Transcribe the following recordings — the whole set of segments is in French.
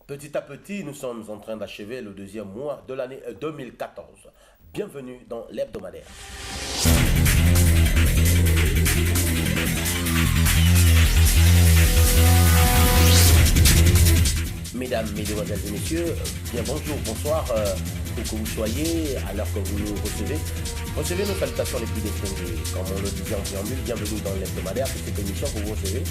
Petit à petit, nous sommes en train d'achever le deuxième mois de l'année 2014. Bienvenue dans l'hebdomadaire. Mesdames, mesdemoiselles et messieurs, bien bonjour, bonsoir, où que vous soyez, à l'heure que vous nous recevez. Recevez nos salutations les plus distinguées. Comme on le disait en préambule, bienvenue dans l'hebdomadaire, c'est cette émission que vous recevez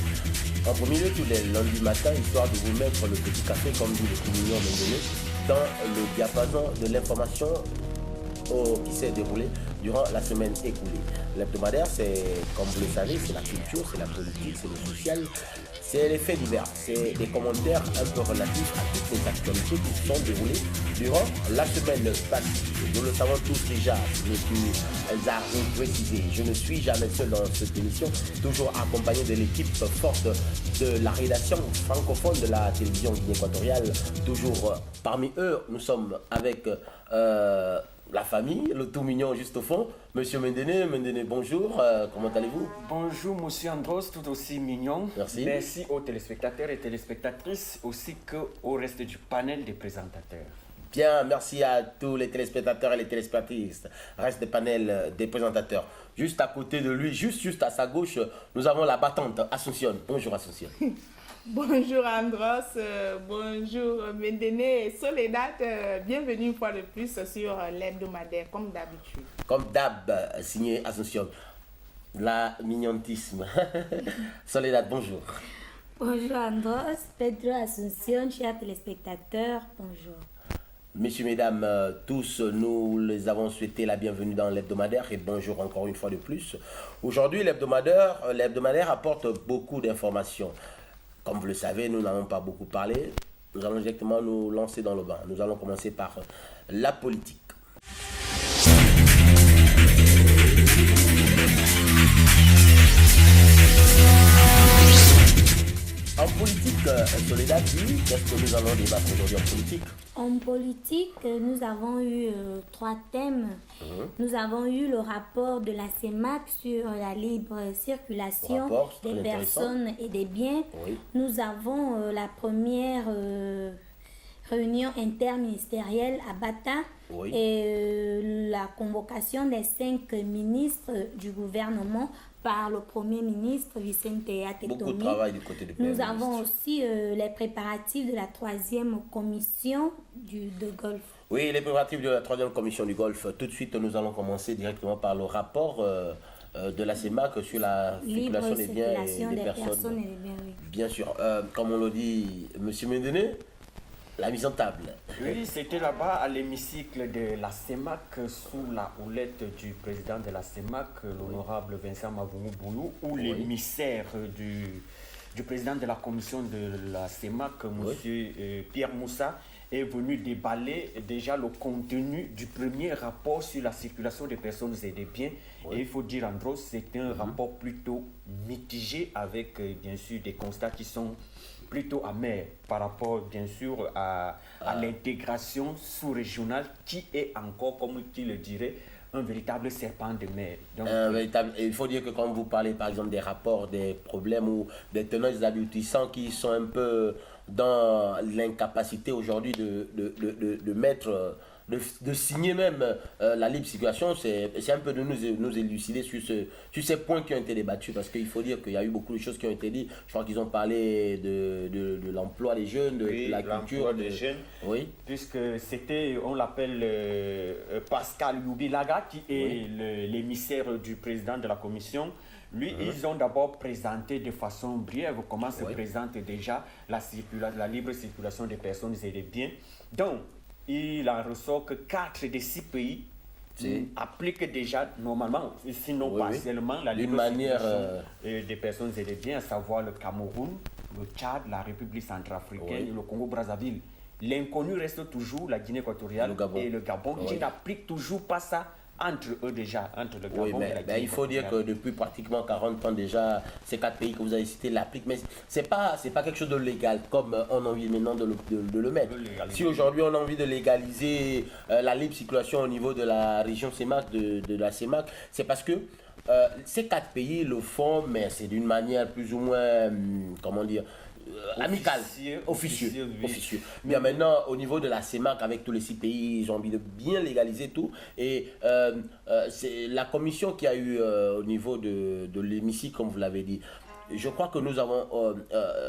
en premier lieu tous les lundis matins, histoire de vous mettre le petit café, comme dit le petit mignon Mendele, dans le diapason de l'information qui s'est déroulée durant la semaine écoulée. L'hebdomadaire, c'est, comme vous le savez, c'est la culture, c'est la politique, c'est le social, c'est les faits divers, c'est des commentaires un peu relatifs à toutes les actualités qui se sont déroulées durant la semaine passée. Nous le savons tous déjà, elles arrivent précisées. Je ne suis jamais seul dans cette émission, toujours accompagné de l'équipe forte de la rédaction francophone de la télévision Guinée équatoriale. Toujours parmi eux, nous sommes avec la famille, le tout mignon juste au fond. Monsieur Mendene, bonjour, comment allez-vous? Bonjour Monsieur Andros, tout aussi mignon. Merci. Merci aux téléspectateurs et téléspectatrices ainsi qu'au reste du panel des présentateurs. Bien, merci à tous les téléspectateurs et les téléspectatrices. Reste des panels des présentateurs. Juste à côté de lui, juste à sa gauche, nous avons la battante Asuncion. Bonjour Asuncion. Bonjour Andros, bonjour Mendene et Soledad, bienvenue une fois de plus sur l'hebdomadaire comme d'habitude. Comme d'hab, signé Asuncion. La mignontisme. Soledad, bonjour. Bonjour Andros, Pedro Asuncion, chers téléspectateurs, bonjour. Messieurs, mesdames, tous, nous les avons souhaité la bienvenue dans l'hebdomadaire et bonjour encore une fois de plus. Aujourd'hui, l'hebdomadaire apporte beaucoup d'informations. Comme vous le savez, nous n'avons pas beaucoup parlé. Nous allons directement nous lancer dans le bain. Nous allons commencer par la politique. En politique, Soledad, qu'est-ce que nous allons débattre aujourd'hui en politique? En politique, nous avons eu trois thèmes. Nous avons eu le rapport de la CEMAC sur la libre circulation des personnes et des biens. Oui. Nous avons la première réunion interministérielle à Bata et la convocation des 5 ministres du gouvernement par le Premier ministre Vicente Atetomi. Beaucoup de travail du côté du Premier Nous ministre. avons aussi les préparatifs de la 3e commission de Golfe. Oui, les préparatifs de la 3e commission du Golfe. Tout de suite, nous allons commencer directement par le rapport de la CEMAC sur la circulation des biens et des personnes. Et des biens, oui. Bien sûr, comme on le dit, M. Mendene, la mise en table. Oui, c'était là-bas à l'hémicycle de la CEMAC sous la houlette du président de la CEMAC, l'honorable Vincent Mavoumou Boulou, où l'émissaire du président de la commission de la CEMAC, M. Pierre Moussa, est venu déballer déjà le contenu du premier rapport sur la circulation des personnes et des biens. Et il faut dire, Andros, c'est un rapport plutôt mitigé avec bien sûr des constats qui sont plutôt amers par rapport bien sûr à l'intégration sous-régionale qui est encore, comme qui le dirait, un véritable serpent de mer. Donc, Il faut dire que quand vous parlez par exemple des rapports, des problèmes ou des tenants et des aboutissants qui sont un peu dans l'incapacité aujourd'hui de mettre, de signer même la libre circulation, c'est un peu de nous élucider sur ces points qui ont été débattus, parce qu'il faut dire qu'il y a eu beaucoup de choses qui ont été dites. Je crois qu'ils ont parlé de l'emploi des jeunes, de la culture des jeunes, puisque c'était, on l'appelle Pascal Loubilaga, qui est l'émissaire du président de la commission. Lui, ils ont d'abord présenté de façon brève comment se présente déjà la libre circulation des personnes et des biens. Donc, il en ressort que 4 des 6 pays appliquent déjà normalement, sinon partiellement, la libre circulation des personnes et des biens, à savoir le Cameroun, le Tchad, la République centrafricaine et le Congo-Brazzaville. L'inconnu reste toujours la Guinée équatoriale et le Gabon, qui n'appliquent toujours pas ça entre eux déjà, entre le Gabon et la Guinée. Il faut dire que depuis pratiquement 40 ans déjà, ces 4 pays que vous avez cités l'appliquent, mais c'est pas quelque chose de légal comme on a envie maintenant de le mettre. Si aujourd'hui on a envie de légaliser la libre circulation au niveau de la région CEMAC, de la CEMAC, c'est parce que ces 4 pays le font, mais c'est d'une manière plus ou moins, comment dire, amical, officieux. Bien, maintenant, au niveau de la CEMAC, avec tous les 6 pays, ils ont envie de bien légaliser tout. Et c'est la commission qui a eu au niveau de l'hémicycle, comme vous l'avez dit. Je crois que nous avons,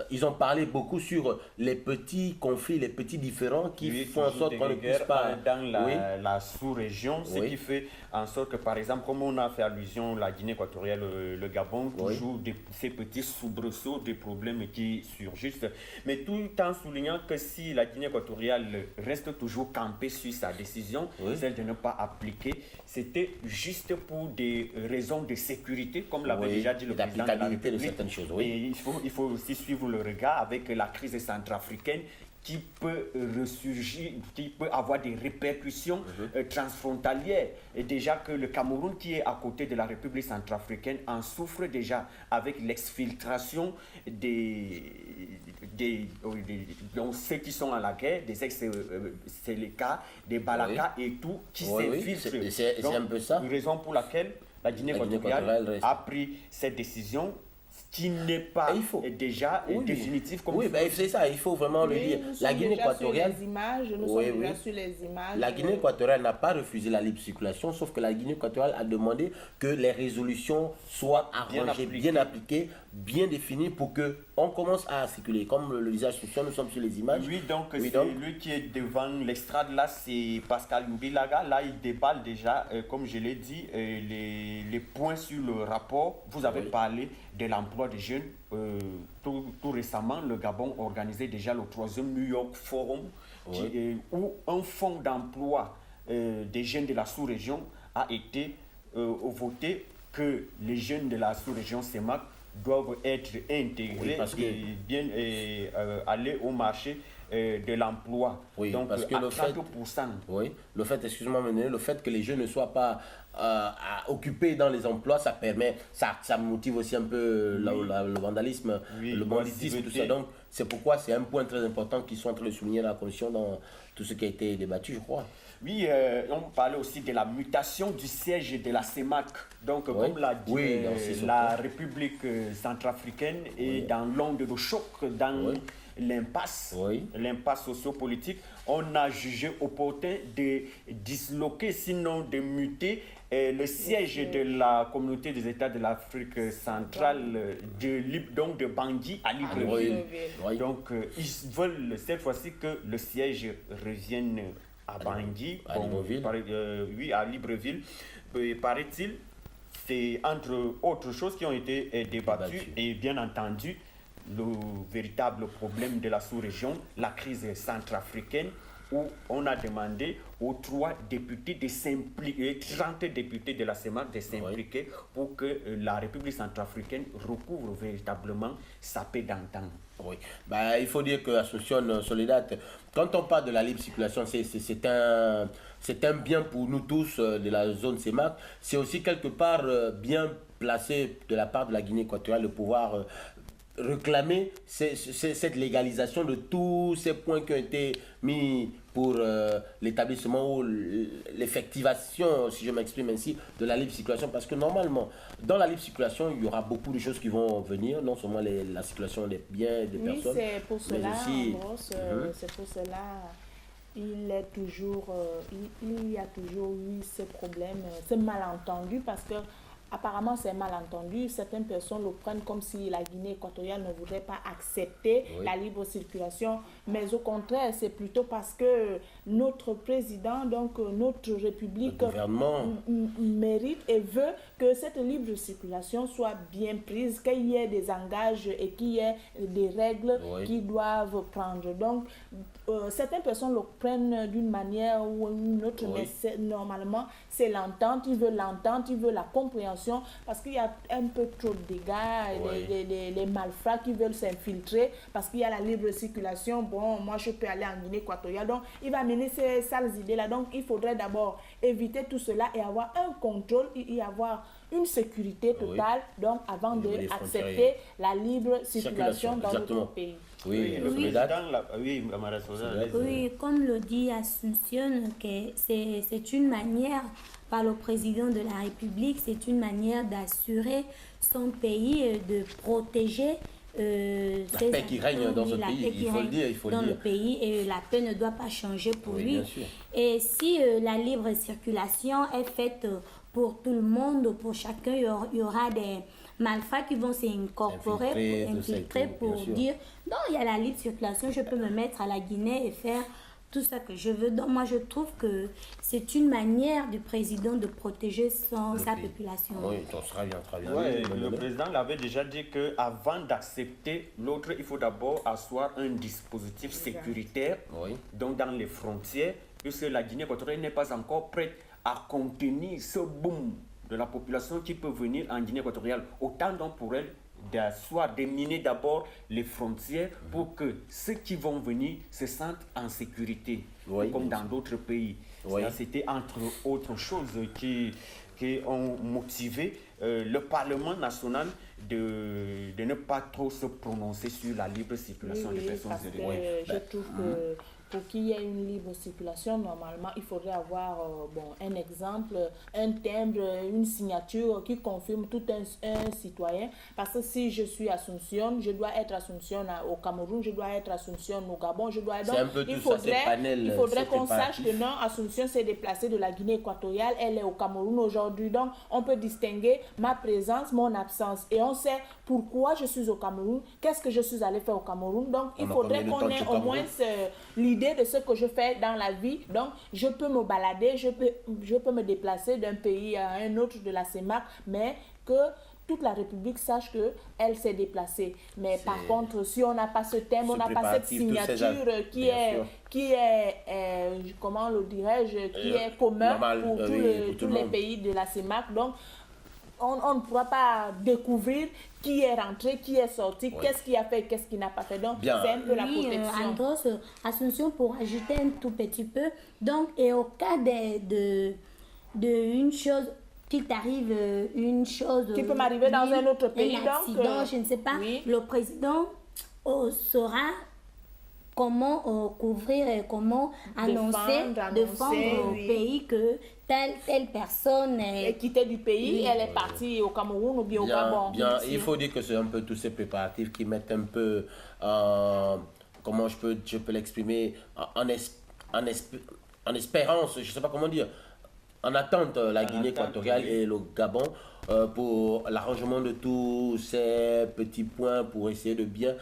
ils ont parlé beaucoup sur les petits conflits, les petits différends qui font en sorte qu'on ne puisse pas... Dans la sous-région, ce qui fait en sorte que, par exemple, comme on a fait allusion, la Guinée équatoriale, le Gabon, toujours ces petits soubresauts, des problèmes qui surgissent, mais tout en soulignant que si la Guinée équatoriale reste toujours campée sur sa décision, celle de ne pas appliquer, c'était juste pour des raisons de sécurité, comme l'avait déjà dit le président de la République. Et il faut aussi suivre le regard avec la crise centrafricaine qui peut ressurgir, qui peut avoir des répercussions transfrontalières. Et déjà que le Cameroun, qui est à côté de la République centrafricaine, en souffre déjà avec l'exfiltration donc ceux qui sont à la guerre, des ex-Séléka, des Balaka et tout, qui s'infiltrent. C'est un peu ça. Raison pour laquelle la Guinée équatoriale a pris cette décision qui n'est pas déjà définitive. C'est ça, il faut vraiment le dire. La Guinée équatoriale, la Guinée équatoriale n'a pas refusé la libre circulation, sauf que la Guinée équatoriale a demandé que les résolutions soient arrangées, bien appliquées, bien définies pour que on commence à circuler. Comme le disait Assuntion, nous sommes sur les images. Donc lui qui est devant l'estrade là, c'est Pascal Mbilaga. Là, il déballe déjà, comme je l'ai dit, les points sur le rapport. Vous avez parlé de l'emploi des jeunes. Tout récemment, le Gabon organisait déjà le 3e New York Forum, où un fonds d'emploi des jeunes de la sous-région a été voté que les jeunes de la sous-région CEMAC doivent être intégrés et aller au marché de l'emploi. Donc parce que à le 30%. Le fait que les jeunes ne soient pas occupés dans les emplois, ça permet, ça motive aussi un peu le vandalisme, le banditisme, tout ça. Donc c'est pourquoi c'est un point très important qu'ils sont en train de souligner dans la commission dans tout ce qui a été débattu, je crois. Oui, on parlait aussi de la mutation du siège de la CEMAC. Donc, comme l'a dit la République centrafricaine est dans l'onde de choc, dans l'impasse sociopolitique, on a jugé opportun de disloquer, sinon de muter le siège de la communauté des États de l'Afrique centrale, donc de Bangui à Libreville. Donc, ils veulent cette fois-ci que le siège revienne à Bangui, à Libreville. À Libreville. Paraît-il, c'est entre autres choses qui ont été débattues et bien entendu le véritable problème de la sous-région, la crise centrafricaine, où on a demandé aux 30 députés de la CEMAC de s'impliquer pour que la République centrafricaine recouvre véritablement sa paix d'antan. Il faut dire que Assunción Soledad, quand on parle de la libre circulation, c'est un bien pour nous tous de la zone CEMAC. C'est aussi quelque part bien placé de la part de la Guinée équatoriale de pouvoir réclamer cette légalisation de tous ces points qui ont été mis pour l'établissement ou l'effectivation, si je m'exprime ainsi, de la libre circulation. Parce que normalement, dans la libre circulation, il y aura beaucoup de choses qui vont venir, non seulement la circulation des biens, des personnes, c'est pour cela, aussi... c'est pour cela il y a toujours eu ce problème, ce malentendu, parce que apparemment, c'est malentendu. Certaines personnes le prennent comme si la Guinée équatoriale ne voudrait pas accepter la libre circulation. Mais au contraire, c'est plutôt parce que notre président, donc notre République, mérite et veut que cette libre circulation soit bien prise, qu'il y ait des engages et qu'il y ait des règles qui doivent prendre. Donc, certaines personnes le prennent d'une manière ou une autre, mais normalement, c'est l'entente. Ils veulent l'entente, ils veulent la compréhension, parce qu'il y a un peu trop de dégâts, les malfrats qui veulent s'infiltrer, parce qu'il y a la libre circulation. Bon, moi, je peux aller en Guinée équatoriale. Donc, il va mener ces sales idées-là. Donc, il faudrait d'abord éviter tout cela et avoir un contrôle et avoir une sécurité totale, donc avant d'accepter la libre circulation dans notre pays. Comme le dit Assunción, que c'est une manière par le président de la République, c'est une manière d'assurer son pays, de protéger la paix qui règne dans ce pays, il faut le dire. Dans le pays, et la paix ne doit pas changer pour lui. Bien sûr. Et si la libre circulation est faite pour tout le monde, pour chacun, il y aura des malfrats qui vont s'incorporer, infiltrer pour dire non, il y a la libre circulation, je peux me mettre à la Guinée et faire tout ça que je veux. Donc moi je trouve que c'est une manière du président de protéger sa population. Oui, ça sera bien, très bien. Ouais, le président l'avait déjà dit qu'avant d'accepter l'autre, il faut d'abord asseoir un dispositif sécuritaire donc dans les frontières, puisque la Guinée équatoriale n'est pas encore prête à contenir ce boom de la population qui peut venir en Guinée équatoriale. Autant donc pour elle d'asseoir, déminer d'abord les frontières pour que ceux qui vont venir se sentent en sécurité, comme dans d'autres pays. C'était entre autres choses qui ont motivé le Parlement national de ne pas trop se prononcer sur la libre circulation des personnes étrangères. Je trouve que pour qu'il y ait une libre circulation, normalement, il faudrait avoir un exemple, un timbre, une signature qui confirme tout un citoyen. Parce que si je suis Asunción, je dois être Asunción au Cameroun, je dois être Asunción au Gabon, je dois... Donc, il faudrait qu'on sache que non, Asunción s'est déplacée de la Guinée équatoriale, elle est au Cameroun aujourd'hui. Donc, on peut distinguer ma présence, mon absence. Et on sait pourquoi je suis au Cameroun, qu'est-ce que je suis allé faire au Cameroun. Donc, il faudrait qu'on ait au moins l'idée de ce que je fais dans la vie. Donc, je peux me balader, je peux me déplacer d'un pays à un autre de la CEMAC, mais que toute la République sache qu'elle s'est déplacée. Mais par contre, si on n'a pas ce thème, on n'a pas cette signature qui est comment le dirais-je, qui est commun pour tous les pays de la CEMAC. Donc, on ne pourra pas découvrir qui est rentré, qui est sorti, qu'est-ce qui a fait, qu'est-ce qui n'a pas fait. Donc, c'est un peu la protection. Andros, Asunción, pour ajouter un tout petit peu, donc, et au cas de une chose, qu'il t'arrive une chose... Qui peut m'arriver dans un autre pays, un accident, je ne sais pas, le président saura comment couvrir et comment annoncer, défendre au pays que telle personne est quittée du pays, elle est partie au Cameroun ou bien au Gabon. Bien, il faut dire que c'est un peu tous ces préparatifs qui mettent un peu, comment je peux l'exprimer, en espérance, je ne sais pas comment dire, en attente la Guinée équatoriale et le Gabon pour l'arrangement de tous ces petits points pour essayer de bien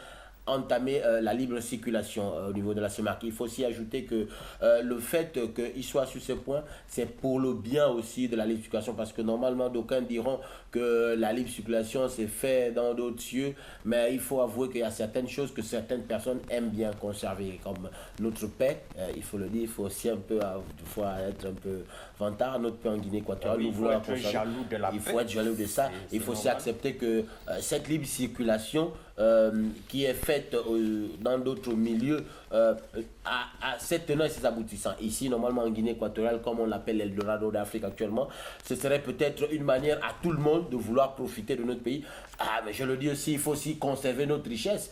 entamer la libre circulation au niveau de la CEMAC. Il faut aussi ajouter que le fait qu'il soit sur ce point, c'est pour le bien aussi de la libre circulation, parce que normalement, d'aucuns diront que la libre circulation c'est fait dans d'autres cieux, mais il faut avouer qu'il y a certaines choses que certaines personnes aiment bien conserver, comme notre paix, il faut le dire, il faut aussi un peu, des fois, être un peu vantard, notre paix en Guinée équatoriale. Il faut être jaloux de la paix. Il faut être jaloux de ça. Il faut aussi accepter que cette libre circulation qui est faite dans d'autres milieux à cette tenants et ses aboutissants. Ici, normalement en Guinée équatoriale, comme on l'appelle l'Eldorado d'Afrique actuellement, ce serait peut-être une manière à tout le monde de vouloir profiter de notre pays. Mais je le dis aussi, il faut aussi conserver notre richesse.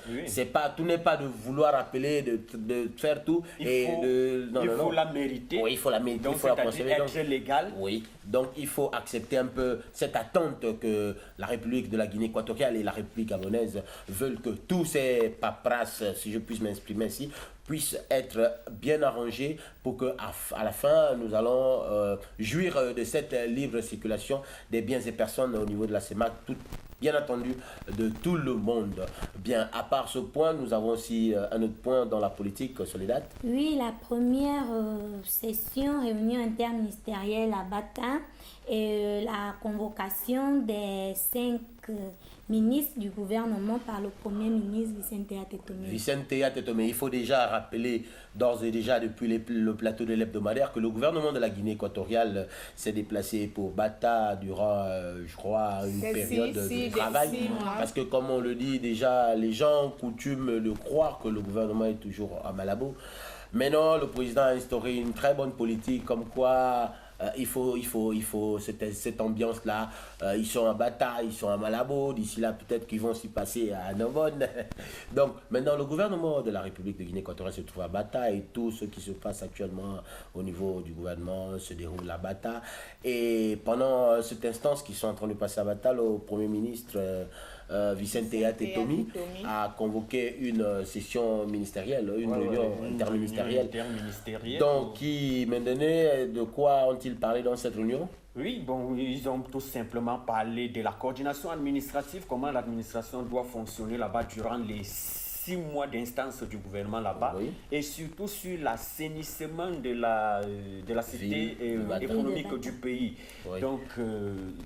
Tout n'est pas de vouloir appeler, de faire tout. Il faut la mériter. Oui, il faut la mériter. Donc, il faut la conserver. Être légal. Oui, donc il faut accepter un peu cette attente que la République de la Guinée équatoriale et la République gabonaise veulent que tous ces paperasses, si je puis m'exprimer ainsi, puissent être bien arrangés pour qu'à la fin, nous allons jouir de cette libre circulation des biens et personnes au niveau de la CEMAC, bien entendu, de tout le monde. Bien, à part ce point, nous avons aussi un autre point dans la politique, Soledad. Oui, la première réunion interministérielle à Bata et la convocation des 5 ministre du gouvernement par le Premier ministre Vicente Atetomé. Il faut déjà rappeler d'ores et déjà depuis le plateau de l'hebdomadaire que le gouvernement de la Guinée équatoriale s'est déplacé pour Bata durant, je crois, une période de travail. Parce que comme on le dit déjà, les gens coutument de croire que le gouvernement est toujours à Malabo. Maintenant, le président a instauré une très bonne politique comme quoi... il faut cette ambiance-là. Ils sont à Bata, ils sont à Malabo. D'ici là, peut-être qu'ils vont s'y passer à Nobone. Donc, maintenant, le gouvernement de la République de Guinée équatoriale se trouve à Bata et tout ce qui se passe actuellement au niveau du gouvernement se déroule à Bata. Et pendant cette instance qu'ils sont en train de passer à Bata, le Premier ministre Vicente Tetomi a convoqué une session ministérielle, une réunion interministérielle. Donc, maintenant, de quoi ont-ils parlé dans cette réunion? Oui, bon, ils ont tout simplement parlé de la coordination administrative, comment l'administration doit fonctionner là-bas durant les 6 mois d'instance du gouvernement là-bas, et surtout sur l'assainissement de la cité économique du pays. Donc,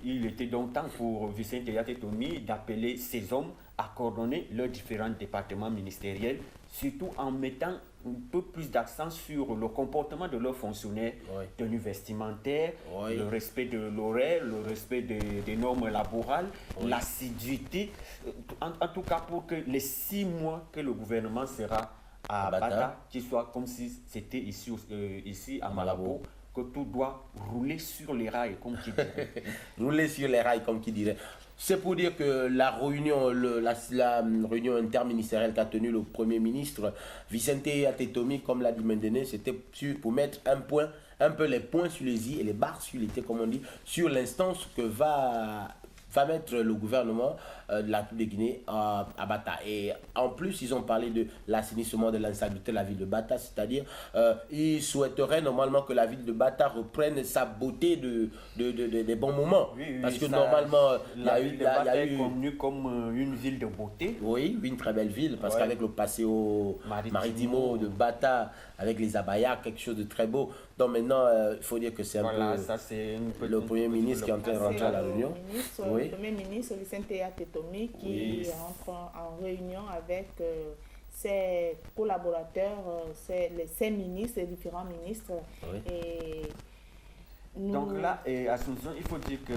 il était donc temps pour Vicente Tetomi d'appeler ces hommes à coordonner leurs différents départements ministériels, surtout en mettant un peu plus d'accent sur le comportement de leurs fonctionnaires, tenue vestimentaire, le respect de l'horaire, le respect des normes laborales, l'assiduité, en tout cas pour que les 6 mois que le gouvernement sera à Bata, qu'il soit comme si c'était ici à Malabo, que tout doit rouler sur les rails, comme qui dirait. Rouler sur les rails, comme qui dirait. C'est pour dire que la réunion, la réunion interministérielle qu'a tenue le Premier ministre Vicente Tetomi, comme l'a dit Mendene, c'était pour mettre un peu les points sur les i et les barres sur les t, comme on dit, sur l'instance que va mettre le gouvernement de la République de Guinée à Bata. Et en plus, ils ont parlé de l'assainissement de l'insalubrité de la ville de Bata, c'est-à-dire ils souhaiteraient normalement que la ville de Bata reprenne sa beauté des bons moments. Parce que normalement, la ville de Bata est connue comme une ville de beauté. Oui, une très belle ville, parce qu'avec le Paseo Maritimo de Bata, avec les abayas, quelque chose de très beau. Donc maintenant, il faut dire que c'est un peu le Premier ministre qui est en train de rentrer à la réunion. Le Premier ministre Vicente Tetomi qui entre en réunion avec ses collaborateurs, ses ministres, les différents ministres. Et donc là, Assomption, il faut dire que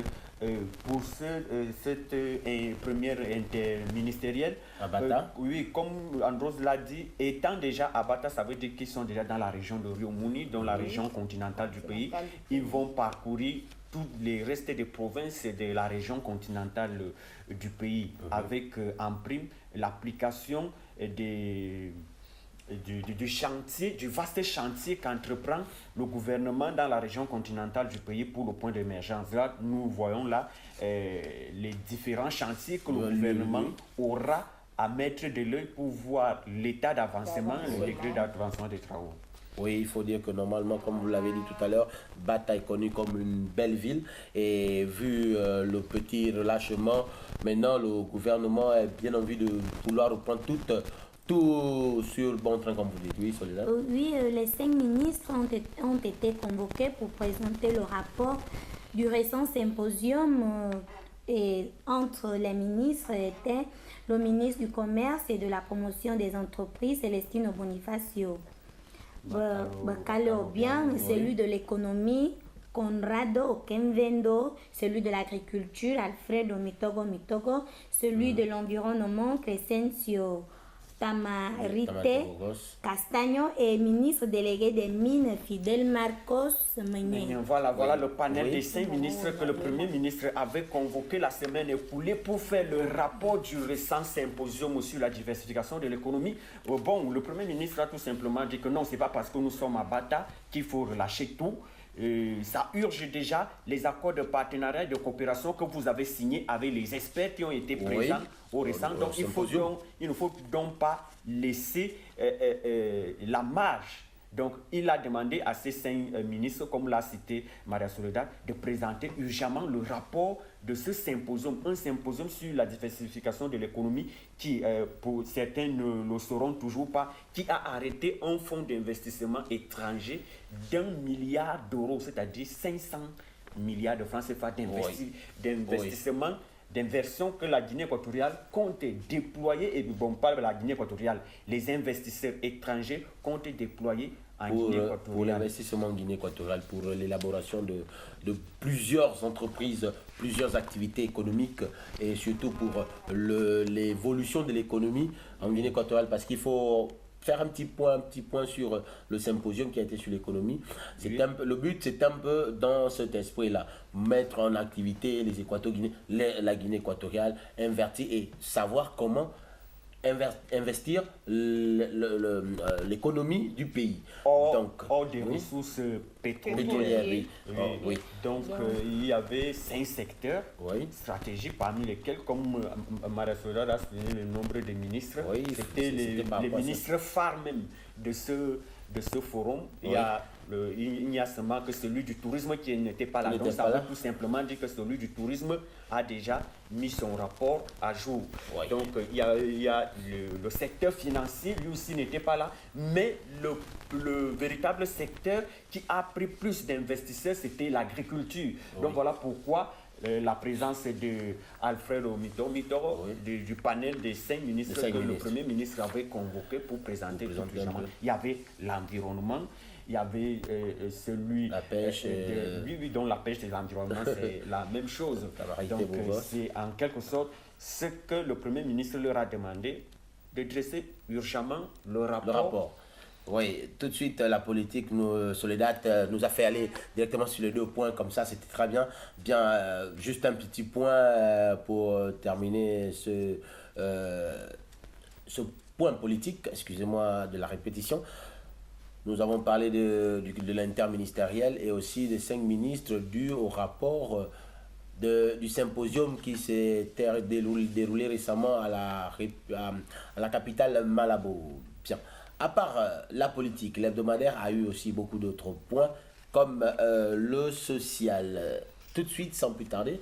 pour cette première interministérielle, comme Andros l'a dit, étant déjà à Bata, ça veut dire qu'ils sont déjà dans la région de Rio Muni, dans la région continentale du pays. Ils vont parcourir tous les restes des provinces de la région continentale du pays, avec en prime l'application du chantier, du vaste chantier qu'entreprend le gouvernement dans la région continentale du pays pour le point d'émergence. Là, nous voyons là les différents chantiers que le gouvernement aura à mettre de l'œil pour voir l'état d'avancement, le degré d'avancement des travaux. Oui, il faut dire que normalement, comme vous l'avez dit tout à l'heure, Bata est connue comme une belle ville. Et vu le petit relâchement, maintenant le gouvernement est bien envie de vouloir reprendre tout sur le bon train, comme vous dites. Oui, Soledad. Oui, les 5 ministres ont été convoqués pour présenter le rapport du récent symposium. Et entre les ministres étaient le ministre du Commerce et de la Promotion des entreprises, Celestino Bonifacio. Bacalo Bien, celui de l'économie, Conrado Okemvendo, celui de l'agriculture, Alfredo Mitogo, celui de l'environnement, Crescencio Tamarite Castagno et ministre délégué des mines, Fidel Marcos Meignet. Voilà le panel des 5 ministres que le Premier ministre avait convoqué la semaine écoulée pour faire le rapport du récent symposium sur la diversification de l'économie. Bon, le Premier ministre a tout simplement dit que non, c'est pas parce que nous sommes à Bata qu'il faut relâcher tout. Ça urge déjà les accords de partenariat et de coopération que vous avez signés avec les experts qui ont été présents au récent. Donc il ne faut donc pas laisser la marge. Donc il a demandé à ces 5 ministres, comme l'a cité Maria Soledad, de présenter urgemment le rapport de ce symposium, un symposium sur la diversification de l'économie qui, pour certains ne le sauront toujours pas, qui a arrêté un fonds d'investissement étranger d'1 milliard d'euros, c'est-à-dire 500 milliards de francs CFA d'investissement, d'inversion que la Guinée équatoriale compte déployer, et bon, pas de la Guinée équatoriale, les investisseurs étrangers comptent déployer pour l'investissement en Guinée équatoriale, pour l'élaboration de plusieurs entreprises, plusieurs activités économiques et surtout pour l'évolution de l'économie en Guinée équatoriale, parce qu'il faut faire un petit point sur le symposium qui a été sur l'économie. Le but, c'est un peu dans cet esprit-là, mettre en activité les Équato-Guinéens, la Guinée équatoriale, invertir et savoir comment investir l'économie du pays. Hors des ressources pétrolières. Oui. Donc, il y avait 5 secteurs stratégiques, parmi lesquels, comme Marie-Soledad a souligné le nombre de ministres, c'était les ministres phares même de ce forum. Il n'y a seulement que celui du tourisme qui n'était pas là. Donc, ça veut tout simplement dire que celui du tourisme a déjà mis son rapport à jour. Donc, il y a le secteur financier, lui aussi n'était pas là. Mais le véritable secteur qui a pris plus d'investisseurs, c'était l'agriculture. Donc, voilà pourquoi la présence de Alfredo Mitoro, du panel des 5 ministres que le Premier ministre avait convoqué pour présenter le gouvernement. Il y avait l'environnement, il y avait celui... La pêche. Donc la pêche et l'environnement, c'est la même chose. Donc c'est en quelque sorte ce que le Premier ministre leur a demandé, de dresser urgemment le rapport. Oui, tout de suite, la politique, Soledad nous a fait aller directement sur les 2 points, comme ça, c'était très bien. Juste un petit point pour terminer ce point politique, excusez-moi de la répétition. Nous avons parlé de l'interministériel et aussi des 5 ministres dus au rapport du symposium qui s'est déroulé récemment à la capitale Malabo. Bien. À part la politique, l'hebdomadaire a eu aussi beaucoup d'autres points, comme le social. Tout de suite, sans plus tarder,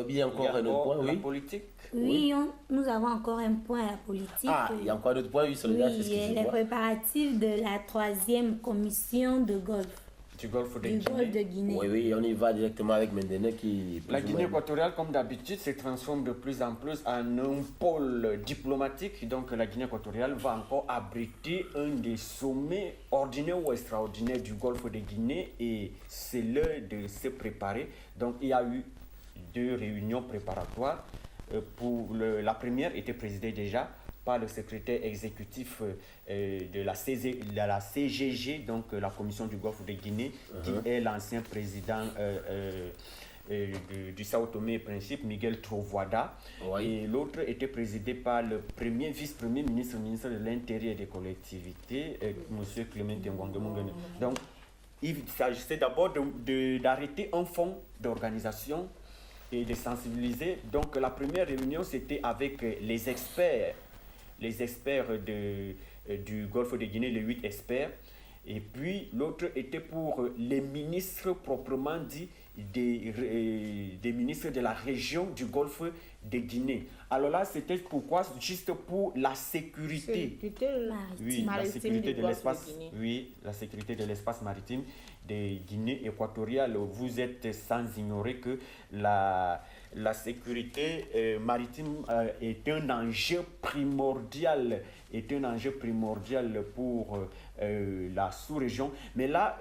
bien encore un autre point, la politique. Oui, nous avons encore un point à la politique. Il y a encore d'autres points, oui, Soledad, c'est ce que je les vois. préparatifs de la 3e commission de golfe. Du golfe de Guinée. Oui, on y va directement avec Mendene qui... La Guinée équatoriale, comme d'habitude, se transforme de plus en plus en un pôle diplomatique. Donc la Guinée équatoriale va encore abriter un des sommets ordinaires ou extraordinaires du golfe de Guinée et c'est l'heure de se préparer. Donc il y a eu 2 réunions préparatoires. La première était présidée déjà par le secrétaire exécutif de la CGG, donc la Commission du Golfe de Guinée, qui est l'ancien président du Sao Tomé et Principe, Miguel Trovoada. Et l'autre était présidé par le vice-premier ministre de l'Intérieur et des collectivités, M. Clément Ngwangue. Donc, il s'agissait d'abord d'arrêter un fonds d'organisation et de sensibiliser. Donc, la première réunion, c'était avec les experts du Golfe de Guinée, les 8 experts. Et puis, l'autre était pour les ministres proprement dit, des ministres de la région du Golfe de Guinée. Alors là, c'était pourquoi? Juste pour la sécurité. La sécurité de l'espace. La sécurité de l'espace maritime de Guinée équatoriale. Vous êtes sans ignorer que la sécurité maritime est un enjeu primordial pour la sous-région. Mais là,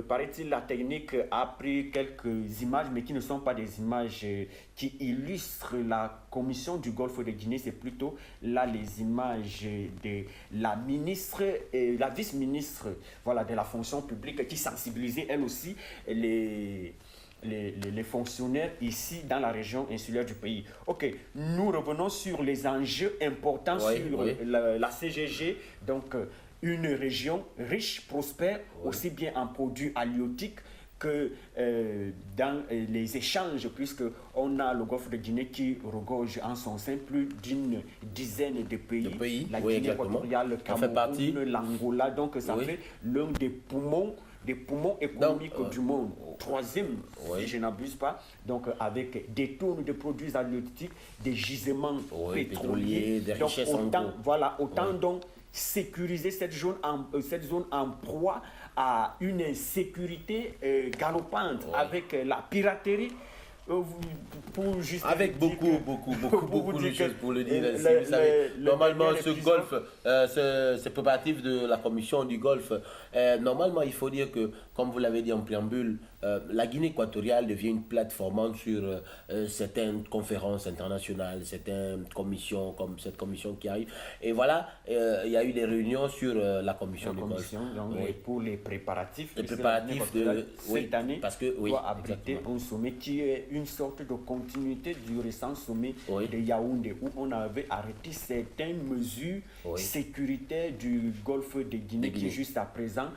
paraît-il, la technique a pris quelques images, mais qui ne sont pas des images qui illustrent la commission du Golfe de Guinée. C'est plutôt là les images de la ministre et la vice-ministre de la fonction publique qui sensibilisait elle aussi les fonctionnaires ici dans la région insulaire du pays. Ok, nous revenons sur les enjeux importants sur la CGG. Donc, une région riche, prospère, aussi bien en produits halieutiques que dans les échanges, puisqu'on a le Golfe de Guinée qui regorge en son sein plus d'une dizaine de pays. La Guinée équatoriale, le Cameroun, l'Angola, donc ça fait l'un des poumons économiques du monde. 3e, si je n'abuse pas, donc avec des tonnes de produits halieutiques, des gisements pétroliers, des richesses autant donc sécuriser cette zone en proie à une insécurité galopante avec la piraterie. Avec beaucoup de choses pour le dire. Vous savez, normalement, ce golfe, ce préparatif de la commission du golfe, normalement, il faut dire que, comme vous l'avez dit en préambule, la Guinée équatoriale devient une plateforme sur certaines conférences internationales, certaines commissions, comme cette commission qui arrive. Et voilà, il y a eu des réunions sur la commission du Golfe. Oui. Pour les préparatifs. Les préparatifs de cette année, parce que doit abriter un sommet qui est une sorte de continuité du récent sommet de Yaoundé, où on avait arrêté certaines mesures sécuritaires du Golfe de Guinée, qui juste à présent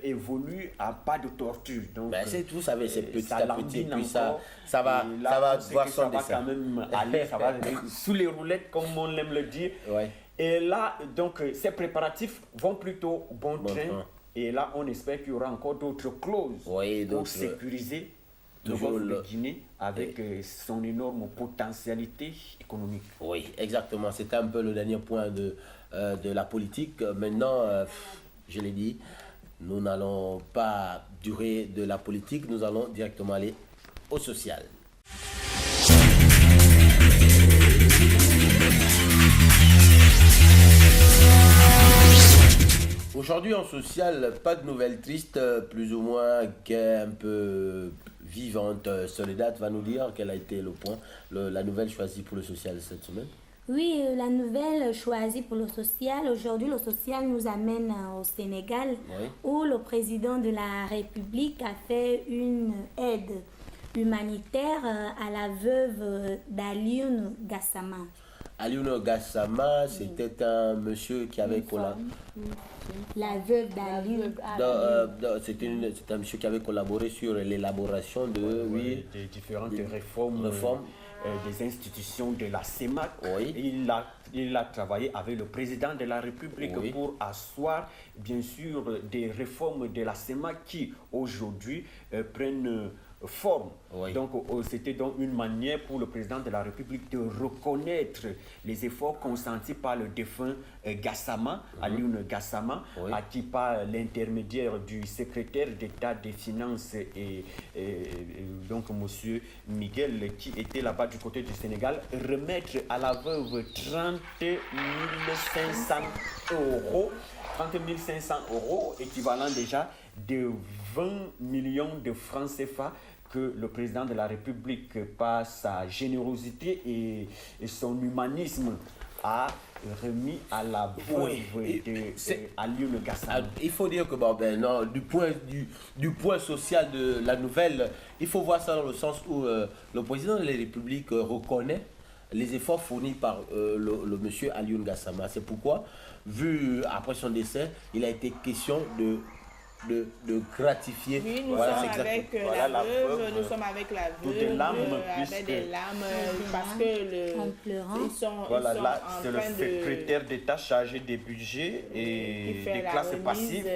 évolue à pas de tortue. Donc, vous savez, c'est petit à petit, puis ça va voir son dessin. Ça va quand même aller, ça va aller sous les roulettes, comme on aime le dire. Et là, donc, ces préparatifs vont plutôt bon train. Et là, on espère qu'il y aura encore d'autres clauses pour sécuriser le Golfe de Guinée avec son énorme potentialité économique. Oui, exactement. C'était un peu le dernier point de la politique. Maintenant, je l'ai dit, nous n'allons pas durer de la politique, nous allons directement aller au social. Aujourd'hui en social, pas de nouvelles tristes, plus ou moins un peu vivante. Soledad va nous dire quel a été le point, la nouvelle choisie pour le social cette semaine. Oui, la nouvelle choisie pour le social. Aujourd'hui, le social nous amène au Sénégal, où le président de la République a fait une aide humanitaire à la veuve d'Alioune Gassama. Alioune Gassama, c'était un monsieur qui avait collaboré. La veuve d'Alioune. C'était un monsieur qui avait collaboré sur l'élaboration des différentes réformes. Des institutions de la CEMAC. Il a travaillé avec le président de la République pour asseoir, bien sûr, des réformes de la CEMAC qui, aujourd'hui, prennent forme. Donc, c'était donc une manière pour le président de la République de reconnaître les efforts consentis par le défunt Gassama, Alioune Gassama, à qui par l'intermédiaire du secrétaire d'État des Finances et donc monsieur Miguel, qui était là-bas du côté du Sénégal, remettre à la veuve 30 500 euros. 30 500 euros, équivalent déjà de 20 millions de francs CFA, que le président de la République, par sa générosité et son humanisme, a remis à la veuve d'Alioune Gassama. Il faut dire que du point social de la nouvelle, il faut voir ça dans le sens où le président de la République reconnaît les efforts fournis par le monsieur Alioune Gassama. C'est pourquoi, après son décès, il a été question de gratifier. Oui, nous sommes avec la veuve, nous sommes avec la veuve, des larmes, avec des larmes, parce que en pleurant. ils sont c'est le secrétaire d'État chargé des budgets et des classes passives.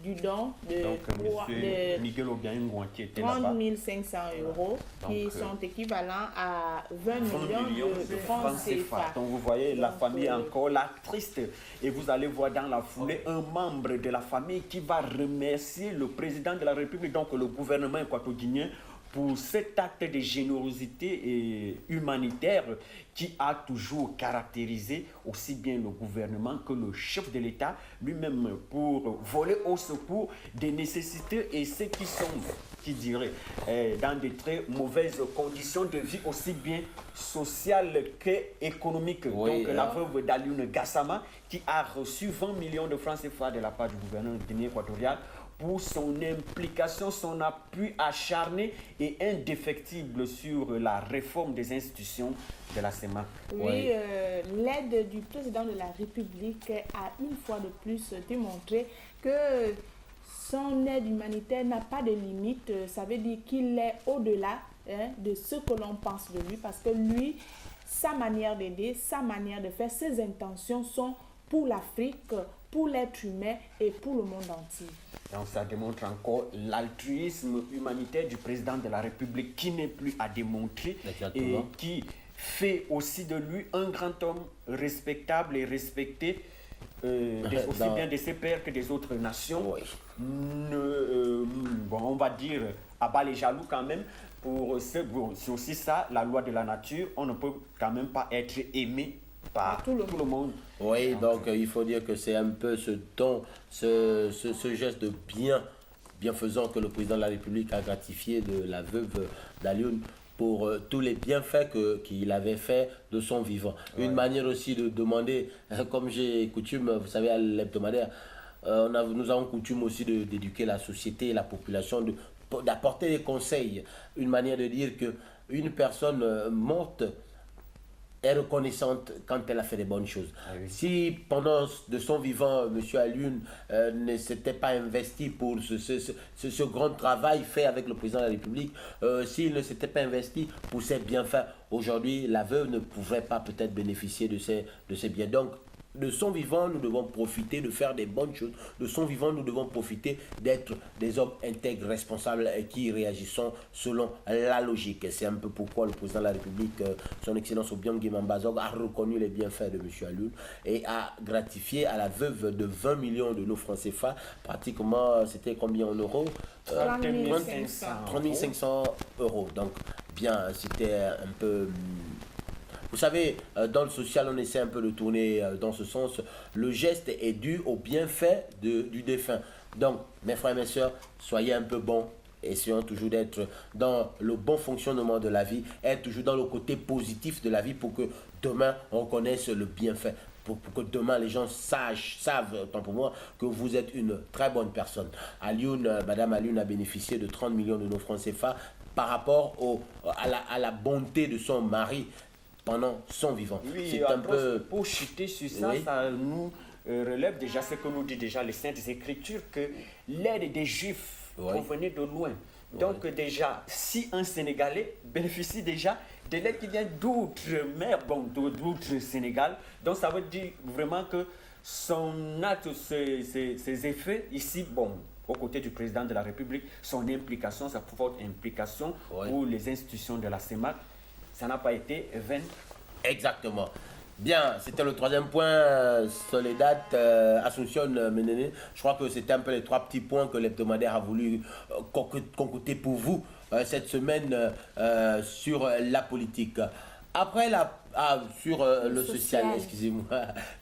Du don de Miguel Obiang qui était là-bas. 30 500 euros, qui sont équivalents à 20 millions de francs CFA. Donc vous voyez, la famille est encore là, triste. Et vous allez voir dans la foulée un membre de la famille qui va remercier le président de la République, donc le gouvernement équatorien, pour cet acte de générosité humanitaire qui a toujours caractérisé aussi bien le gouvernement que le chef de l'État lui-même, pour voler au secours des nécessités et ceux qui sont, dans de très mauvaises conditions de vie, aussi bien sociales qu'économiques. Donc la veuve d'Alioune Gassama, qui a reçu 20 millions de francs CFA de la part du gouvernement guinéen équatorial pour son implication, son appui acharné et indéfectible sur la réforme des institutions de la CEMAC. Oui, l'aide du président de la République a une fois de plus démontré que son aide humanitaire n'a pas de limite. Ça veut dire qu'il est au-delà de ce que l'on pense de lui, parce que lui, sa manière d'aider, sa manière de faire, ses intentions sont pour l'Afrique, pour l'être humain et pour le monde entier. Donc ça démontre encore l'altruisme humanitaire du président de la République, qui n'est plus à démontrer. Exactement. Et qui fait aussi de lui un grand homme respectable et respecté, aussi bien de ses pairs que des autres nations. On va dire à bas les jaloux quand même. C'est aussi ça, la loi de la nature. On ne peut quand même pas être aimé par tout le monde. Oui, donc il faut dire que c'est un peu ce geste de bienfaisant que le président de la République a gratifié de la veuve d'Alioune pour tous les bienfaits qu'il avait fait de son vivant. Une manière aussi de demander, comme j'ai coutume, vous savez, à l'hebdomadaire, nous avons coutume aussi d'éduquer la société et la population, d'apporter des conseils. Une manière de dire qu'une personne morte est reconnaissante quand elle a fait des bonnes choses. Si pendant de son vivant, M. Alioune ne s'était pas investi pour ce grand travail fait avec le président de la République, s'il ne s'était pas investi pour ses bienfaits, aujourd'hui, la veuve ne pourrait pas peut-être bénéficier de ses biens. Donc, de son vivant, nous devons profiter de faire des bonnes choses. De son vivant, nous devons profiter d'être des hommes intègres, responsables et qui réagissons selon la logique. Et c'est un peu pourquoi le président de la République, son Excellence Obiang Nguema Mbazong, a reconnu les bienfaits de M. Alioune et a gratifié à la veuve de 20 millions de nos francs CFA. Pratiquement, c'était combien en euros 30 500. 30 500 euros. Donc, bien, c'était un peu... Vous savez, dans le social, on essaie un peu de tourner dans ce sens. Le geste est dû au bienfait du défunt. Donc, mes frères et mes sœurs, soyez un peu bons. Essayons toujours d'être dans le bon fonctionnement de la vie, être toujours dans le côté positif de la vie pour que demain, on connaisse le bienfait. Pour que demain, les gens savent, autant pour moi, que vous êtes une très bonne personne. Madame Alioune a bénéficié de 30 millions de nos francs CFA par rapport à la bonté de son mari pendant son vivant. Oui, c'est un peu... Pour chuter sur ça, oui. Ça nous relève déjà ce que nous dit déjà les Saintes Écritures, que l'aide des Juifs provenait de loin. Donc déjà, si un Sénégalais bénéficie déjà de l'aide qui vient d'outre-mer, d'outre Sénégal, donc ça veut dire vraiment que son acte, ses effets ici, aux côtés du président de la République, son implication, sa forte implication pour les institutions de la CEMAC, ça n'a pas été vain. Exactement. Bien, c'était le troisième point, Soledad, Asuncion, Menene. Je crois que c'était un peu les trois petits points que l'hebdomadaire a voulu concocter pour vous cette semaine sur la politique. Après sur le social, excusez-moi,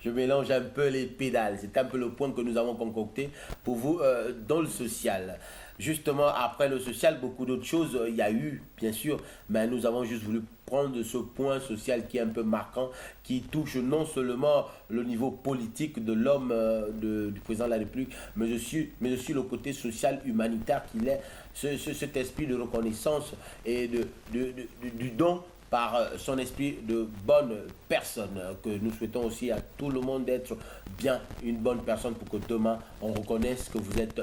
je mélange un peu les pédales. C'est un peu le point que nous avons concocté pour vous dans le social. Justement, après le social, beaucoup d'autres choses, il y a eu, bien sûr, mais nous avons juste voulu prendre ce point social qui est un peu marquant, qui touche non seulement le niveau politique de l'homme, du président de la République, mais aussi le côté social, humanitaire qu'il est, cet esprit de reconnaissance et du don par son esprit de bonne personne, que nous souhaitons aussi à tout le monde d'être bien une bonne personne pour que demain on reconnaisse que vous êtes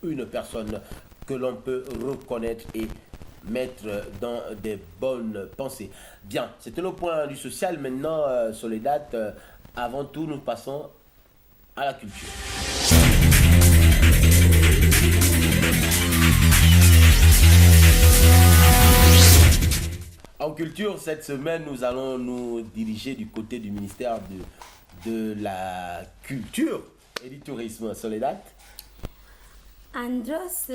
une personne que l'on peut reconnaître et mettre dans des bonnes pensées. Bien, c'était le point du social. Maintenant, Soledad, avant tout, nous passons à la culture. En culture, cette semaine, nous allons nous diriger du côté du ministère de la Culture et du Tourisme. Soledad. Andros,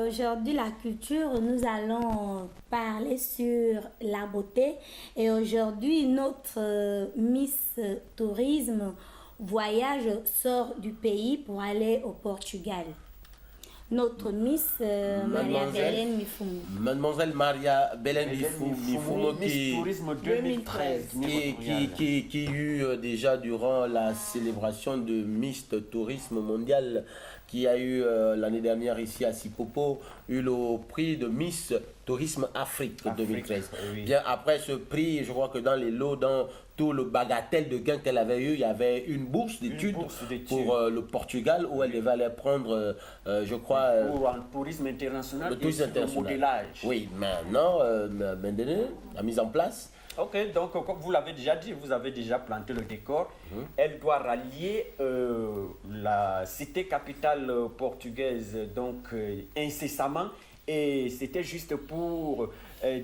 aujourd'hui la culture, nous allons parler sur la beauté et aujourd'hui notre Miss Tourisme voyage, sort du pays pour aller au Portugal. Notre Miss Maria Belén Mifumo. Mademoiselle Maria Belén Mifumo Miss Tourisme 2013. Qui eut déjà durant la célébration de Miss Tourisme mondial qui a eu l'année dernière ici à Sipopo, eu le prix de Miss Tourisme Afrique 2013. Oui. Bien après ce prix, je crois que dans les lots, dans tout le bagatelle de gains qu'elle avait eu, il y avait une bourse d'études pour le Portugal où elle devait aller prendre, je crois... pour un tourisme international, le tourisme international. Le modélage. Oui, maintenant, la mise en place. Ok, donc comme vous l'avez déjà dit, vous avez déjà planté le décor. Elle doit rallier la cité capitale portugaise donc incessamment. Et c'était juste pour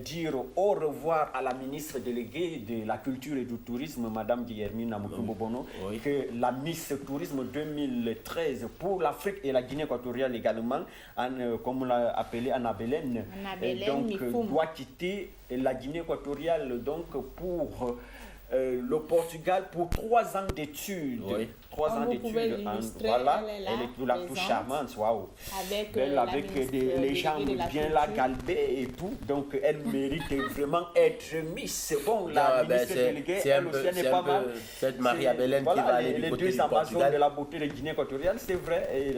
dire au revoir à la ministre déléguée de la Culture et du Tourisme, Madame Guillermina Mutombo-Bono, que la Miss Tourisme 2013 pour l'Afrique et la Guinée équatoriale également, comme on l'a appelée Anna Belén, donc doit quitter la Guinée équatoriale donc pour le Portugal pour 3 ans d'études. Oui. 3 ans d'études. Voilà, elle est tout là, tout charmante. Waouh. Avec, les gens bien la galber et tout. Donc, elle mérite vraiment être Miss. Bon, la ministre déléguée, elle aussi, elle n'est pas mal. Cette Maria Belen qui va aller du côté du Portugal. Les 2 Amazones de la beauté de Guinée équatoriale, c'est vrai.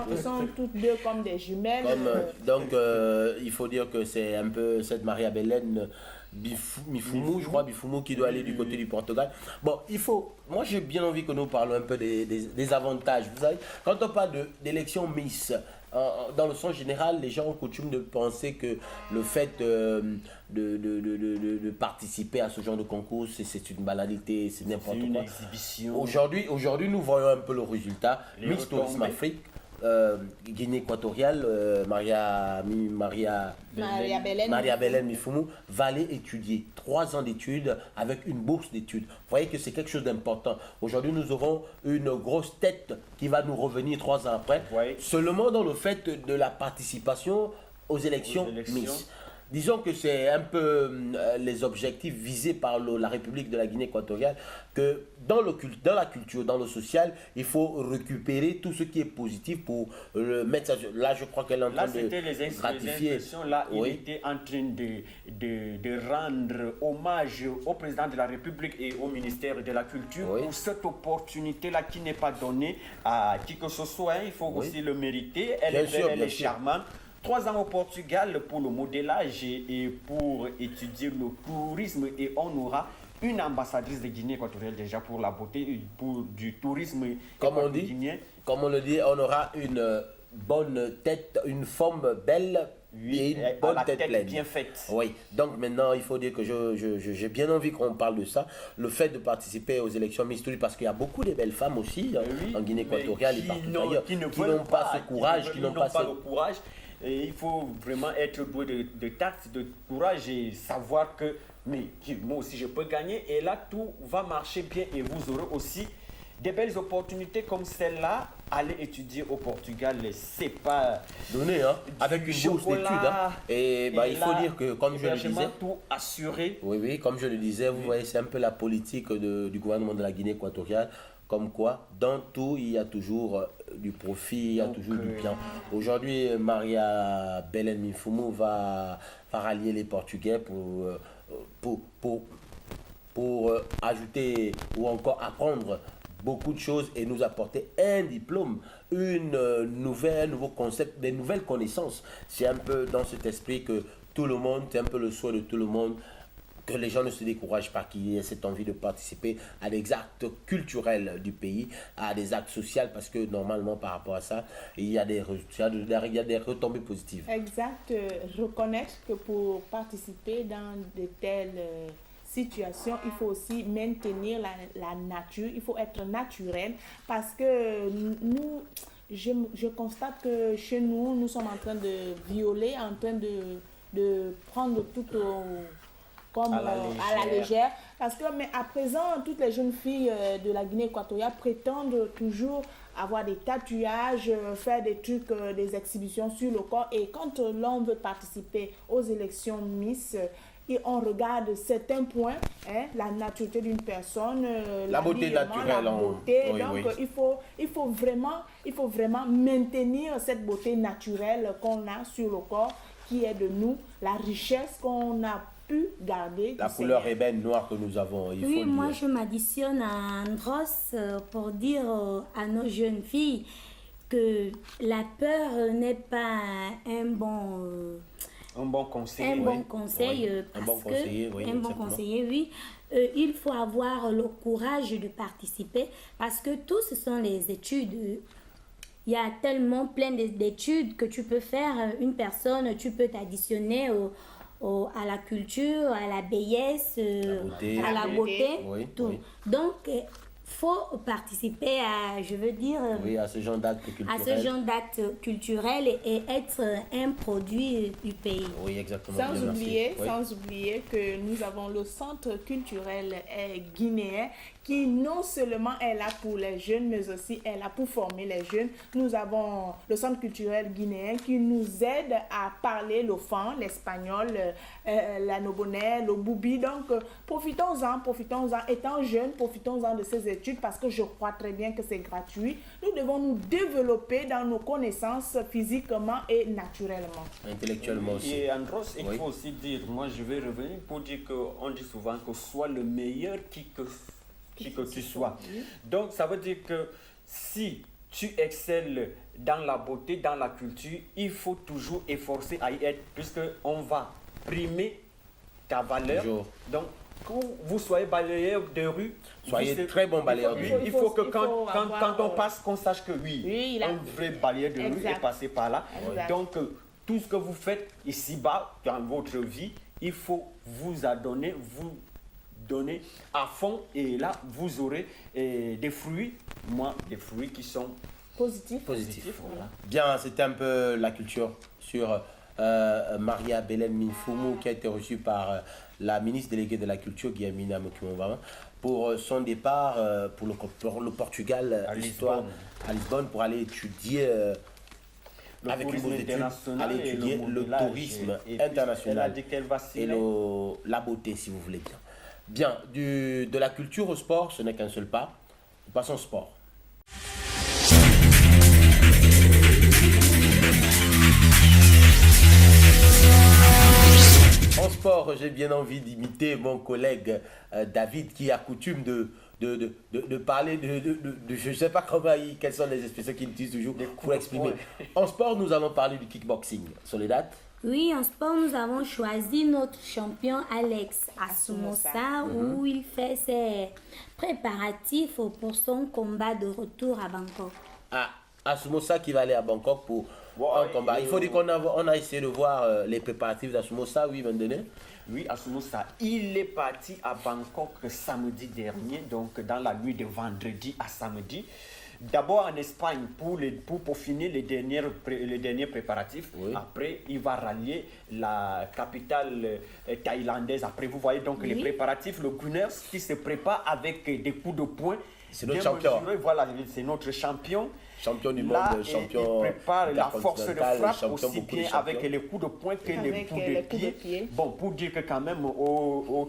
Ils sont toutes deux comme des jumelles. Donc, il faut dire que c'est un peu cette Maria Belen Mifumu, je crois, Mifumu qui doit aller du côté du Portugal. Bon, moi j'ai bien envie que nous parlons un peu des avantages. Vous savez, quand on parle d'élection Miss, dans le sens général, les gens ont coutume de penser que le fait de participer à ce genre de concours, c'est une banalité, c'est n'importe quoi. C'est une exhibition. Aujourd'hui, nous voyons un peu le résultat. Miss Tourisme Afrique. Guinée équatoriale, Maria Belen Mifumu va aller étudier 3 ans d'études avec une bourse d'études. Vous voyez que c'est quelque chose d'important. Aujourd'hui, nous aurons une grosse tête qui va nous revenir 3 ans après, seulement dans le fait de la participation aux élections Miss. Disons que c'est un peu les objectifs visés par la République de la Guinée équatoriale, que dans la culture, dans le social, il faut récupérer tout ce qui est positif pour le mettre. Là, je crois qu'elle est en train de ratifier. Là, il était en train de rendre hommage au président de la République et au ministère de la Culture pour cette opportunité-là qui n'est pas donnée à qui que ce soit. Il faut aussi le mériter. Elle est charmante. 3 ans au Portugal pour le modélage et pour étudier le tourisme, et on aura une ambassadrice de Guinée équatoriale déjà pour la beauté, pour du tourisme guinéen. Comme on le dit, on aura une bonne tête, une forme belle et une bonne tête pleine. Bien faite. Oui, donc maintenant il faut dire que j'ai bien envie qu'on parle de ça. Le fait de participer aux élections Miss Tourisme, parce qu'il y a beaucoup de belles femmes aussi en Guinée équatoriale et partout ailleurs qui n'ont pas ce courage, qui n'ont pas le courage. Et il faut vraiment être doué de tact, de courage et savoir que moi aussi je peux gagner, et là tout va marcher bien et vous aurez aussi des belles opportunités comme celle-là. Aller étudier au Portugal, c'est pas donné avec une bourse d'études. Et il faut dire que, comme je le disais, tout assuré. Oui, comme je le disais, vous voyez, c'est un peu la politique du gouvernement de la Guinée équatoriale. Comme quoi, dans tout, il y a toujours du profit, il y a toujours du bien. Aujourd'hui, Maria Belen Mifumu va rallier les Portugais pour ajouter ou encore apprendre beaucoup de choses et nous apporter un diplôme, un nouveau concept, des nouvelles connaissances. C'est un peu dans cet esprit que tout le monde, c'est un peu le souhait de tout le monde, que les gens ne se découragent pas, qu'il y ait cette envie de participer à des actes culturels du pays, à des actes sociaux, parce que normalement par rapport à ça, il y a des retombées positives. Exact. Reconnaître que pour participer dans de telles situations, il faut aussi maintenir la nature, il faut être naturel, parce que je constate que chez nous, nous sommes en train de violer, en train de prendre tout à la légère. Parce que, mais à présent, toutes les jeunes filles de la Guinée équatoriale prétendent toujours avoir des tatouages, faire des trucs, des exhibitions sur le corps. Et quand l'on veut participer aux élections Miss, et on regarde certains points, la naturalité d'une personne, la beauté naturelle. La beauté. Donc, il faut vraiment maintenir cette beauté naturelle qu'on a sur le corps, qui est de nous, la richesse qu'on a pu garder. La couleur ébène noire que nous avons. Moi je m'additionne à Andros pour dire à nos jeunes filles que la peur n'est pas un bon conseil. Un bon conseiller, oui. Il faut avoir le courage de participer, parce que tout ce sont les études. Il y a tellement plein d'études que tu peux faire. Une personne, tu peux t'additionner à la culture, à la bellesse, à la beauté, tout. Oui. Donc, faut participer à ce genre d'actes culturels et être un produit du pays. Oui, exactement. Sans oublier que nous avons le centre culturel guinéen qui non seulement est là pour les jeunes, mais aussi est là pour former les jeunes. Nous avons le Centre culturel guinéen qui nous aide à parler le fan, l'espagnol, la nobonais, le boubi. Donc, profitons-en. Étant jeunes, profitons-en de ces études parce que je crois très bien que c'est gratuit. Nous devons nous développer dans nos connaissances physiquement et naturellement. Intellectuellement aussi. Et Andros, il faut aussi dire, moi je vais revenir pour dire qu'on dit souvent que soit le meilleur qui que tu sois. Donc ça veut dire que si tu excelles dans la beauté, dans la culture, il faut toujours efforcer à y être, puisqu'on va primer ta valeur. Toujours. Donc, quand vous soyez balayeur de rue, soyez très bon balayeur de rue. Il faut que quand on passe, qu'on sache que un vrai balayeur de rue est passé par là. Donc, tout ce que vous faites ici-bas, dans votre vie, il faut vous adonner, vous donner à fond, et là, vous aurez des fruits qui sont positifs. Voilà. Bien, c'était un peu la culture sur Maria Belén Minfumu, qui a été reçue par la ministre déléguée de la Culture, Guillemina Mokumova, pour son départ pour le Portugal, à Lisbonne, pour aller étudier avec une bourse d'études, aller étudier le tourisme international et la beauté, si vous voulez bien. Bien, de la culture au sport, ce n'est qu'un seul pas. Passons au sport. En sport, j'ai bien envie d'imiter mon collègue David, qui a coutume de parler je ne sais pas quelles sont les expressions qu'il utilise toujours pour exprimer. En sport, nous allons parler du kickboxing. Soledad? Oui, en sport, nous avons choisi notre champion Alex Assoumoussa, où il fait ses préparatifs pour son combat de retour à Bangkok. Ah, Assoumoussa qui va aller à Bangkok pour un combat. Il faut dire qu'on a essayé de voir les préparatifs d'Assoumoussa, oui, maintenant. Oui, Assoumoussa, il est parti à Bangkok samedi dernier, donc dans la nuit de vendredi à samedi. D'abord en Espagne pour peaufiner les derniers préparatifs. Oui. Après, il va rallier la capitale thaïlandaise. Après, vous voyez donc les préparatifs, le Gunners qui se prépare avec des coups de poing. C'est notre champion. Voilà, c'est notre champion. Champion du monde, là, champion. Il prépare la force de frappe aussi bien avec les coups de poing que les coups de pied. Bon, pour dire que quand même au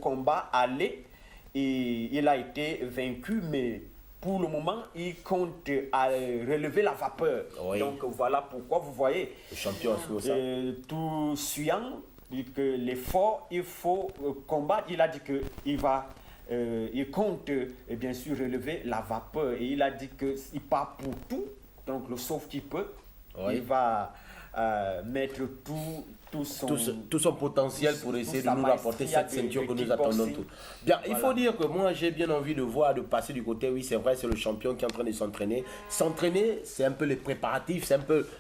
combat aller, il a été vaincu, mais pour le moment, il compte à relever la vapeur. Oui. Donc voilà pourquoi vous voyez. Le champion tout suant, que l'effort, il faut combattre. Il a dit qu'il compte bien sûr relever la vapeur. Et il a dit qu'il part pour tout, donc le sauf qu'il peut. Oui. Il va mettre tout son potentiel pour essayer de nous rapporter cette ceinture que nous attendons tous. Bien, voilà. Il faut dire que moi j'ai bien envie de passer du côté, oui c'est vrai, c'est le champion qui est en train de s'entraîner. S'entraîner, c'est un peu les préparatifs,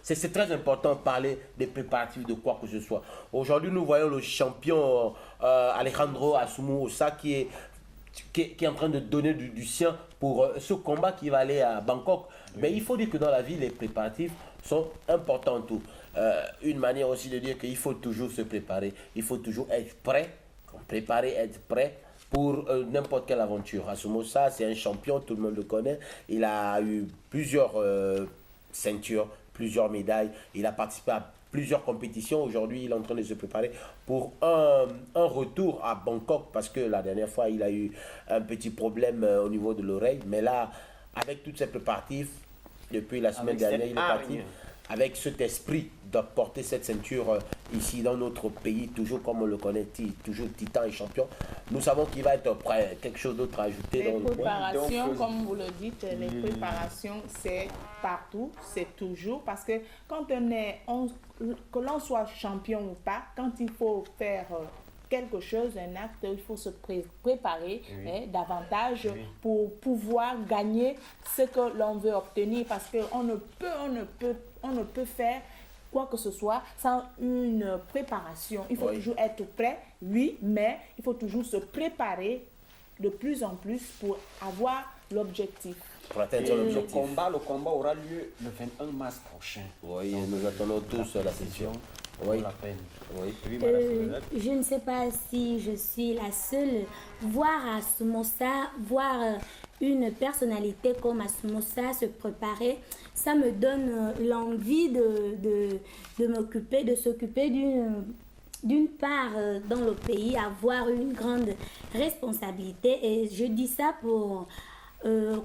c'est très important de parler des préparatifs de quoi que ce soit. Aujourd'hui nous voyons le champion Alejandro Assoumoussa qui est en train de donner du sien pour ce combat qui va aller à Bangkok. Oui. Mais il faut dire que dans la vie, les préparatifs sont importants tout. Une manière aussi de dire qu'il faut toujours se préparer, il faut toujours être prêt, être prêt pour n'importe quelle aventure. Assoumoussa, c'est un champion, tout le monde le connaît, il a eu plusieurs ceintures, plusieurs médailles, il a participé à plusieurs compétitions. Aujourd'hui, il est en train de se préparer pour un retour à Bangkok parce que la dernière fois, il a eu un petit problème au niveau de l'oreille, mais là, avec tous ces préparatifs, depuis la semaine dernière, il est parti avec cet esprit de porter cette ceinture ici dans notre pays, toujours comme on le connaît, toujours titan et champion. Nous savons qu'il va être prêt. Quelque chose d'autre à ajouter? Les préparations, comme vous le dites, les préparations, c'est partout, c'est toujours. Parce que quand que l'on soit champion ou pas, quand il faut faire quelque chose, un acte, il faut se préparer davantage pour pouvoir gagner ce que l'on veut obtenir, parce qu'on ne peut faire quoi que ce soit sans une préparation. Il faut toujours être prêt, oui, mais il faut toujours se préparer de plus en plus pour avoir l'objectif. Pour atteindre l'objectif. Le combat aura lieu le 21 mars prochain. Oui, donc, nous attendons tous la session. Oui. On l'appelle. Oui. Oui, Madame Soledad. Je ne sais pas si je suis la seule. Voir Assoumossa, voir une personnalité comme Assoumossa se préparer, ça me donne l'envie de m'occuper, de s'occuper d'une part dans le pays, avoir une grande responsabilité. Et je dis ça pour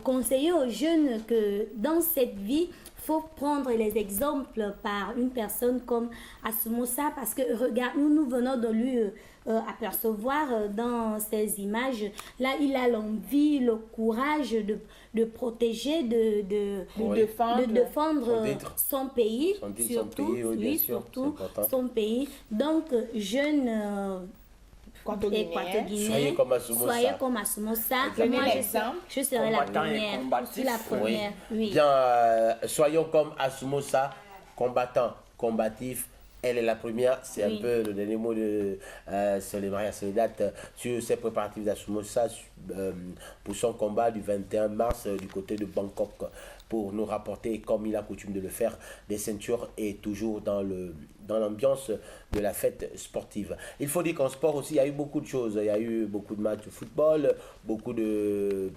conseiller aux jeunes que dans cette vie, il faut prendre les exemples par une personne comme Assoumossa, parce que regarde, nous venons de lui apercevoir dans ces images. Là, il a l'envie, le courage de protéger, de défendre son pays, surtout, oui, surtout son pays. Donc, jeunes Équato-Guinéens, soyez comme Assoumossa. Moi, je serai la première. Je suis la première. Oui. Bien, soyons comme Assoumossa, combattant, combatif. Elle est la première, c'est un peu le dernier mot de Maria Soledad sur ses préparatifs d'Assoumossa pour son combat du 21 mars du côté de Bangkok, pour nous rapporter, comme il a coutume de le faire, des ceintures et toujours dans l'ambiance de la fête sportive. Il faut dire qu'en sport aussi, il y a eu beaucoup de choses. Il y a eu beaucoup de matchs de football, beaucoup de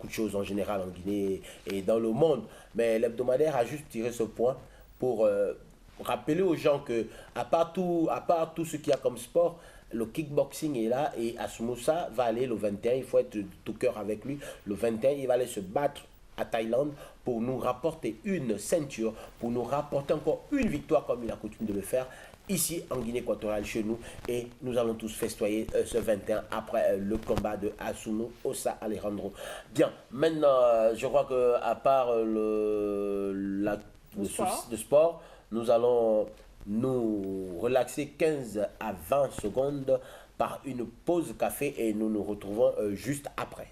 choses en général en Guinée et dans le monde. Mais l'hebdomadaire a juste tiré ce point pour rappeler aux gens que, à part tout ce qu'il y a comme sport, le kickboxing est là et Assoumossa va aller le 21, il faut être tout cœur avec lui. Le 21, il va aller se battre à Thaïlande pour nous rapporter une ceinture, pour nous rapporter encore une victoire comme il a coutume de le faire ici en Guinée équatoriale chez nous, et nous allons tous festoyer ce 21 après le combat de Assoumossa Alejandro. Bien, maintenant je crois que à part le sport, nous allons nous relaxer 15 à 20 secondes par une pause café et nous nous retrouvons juste après.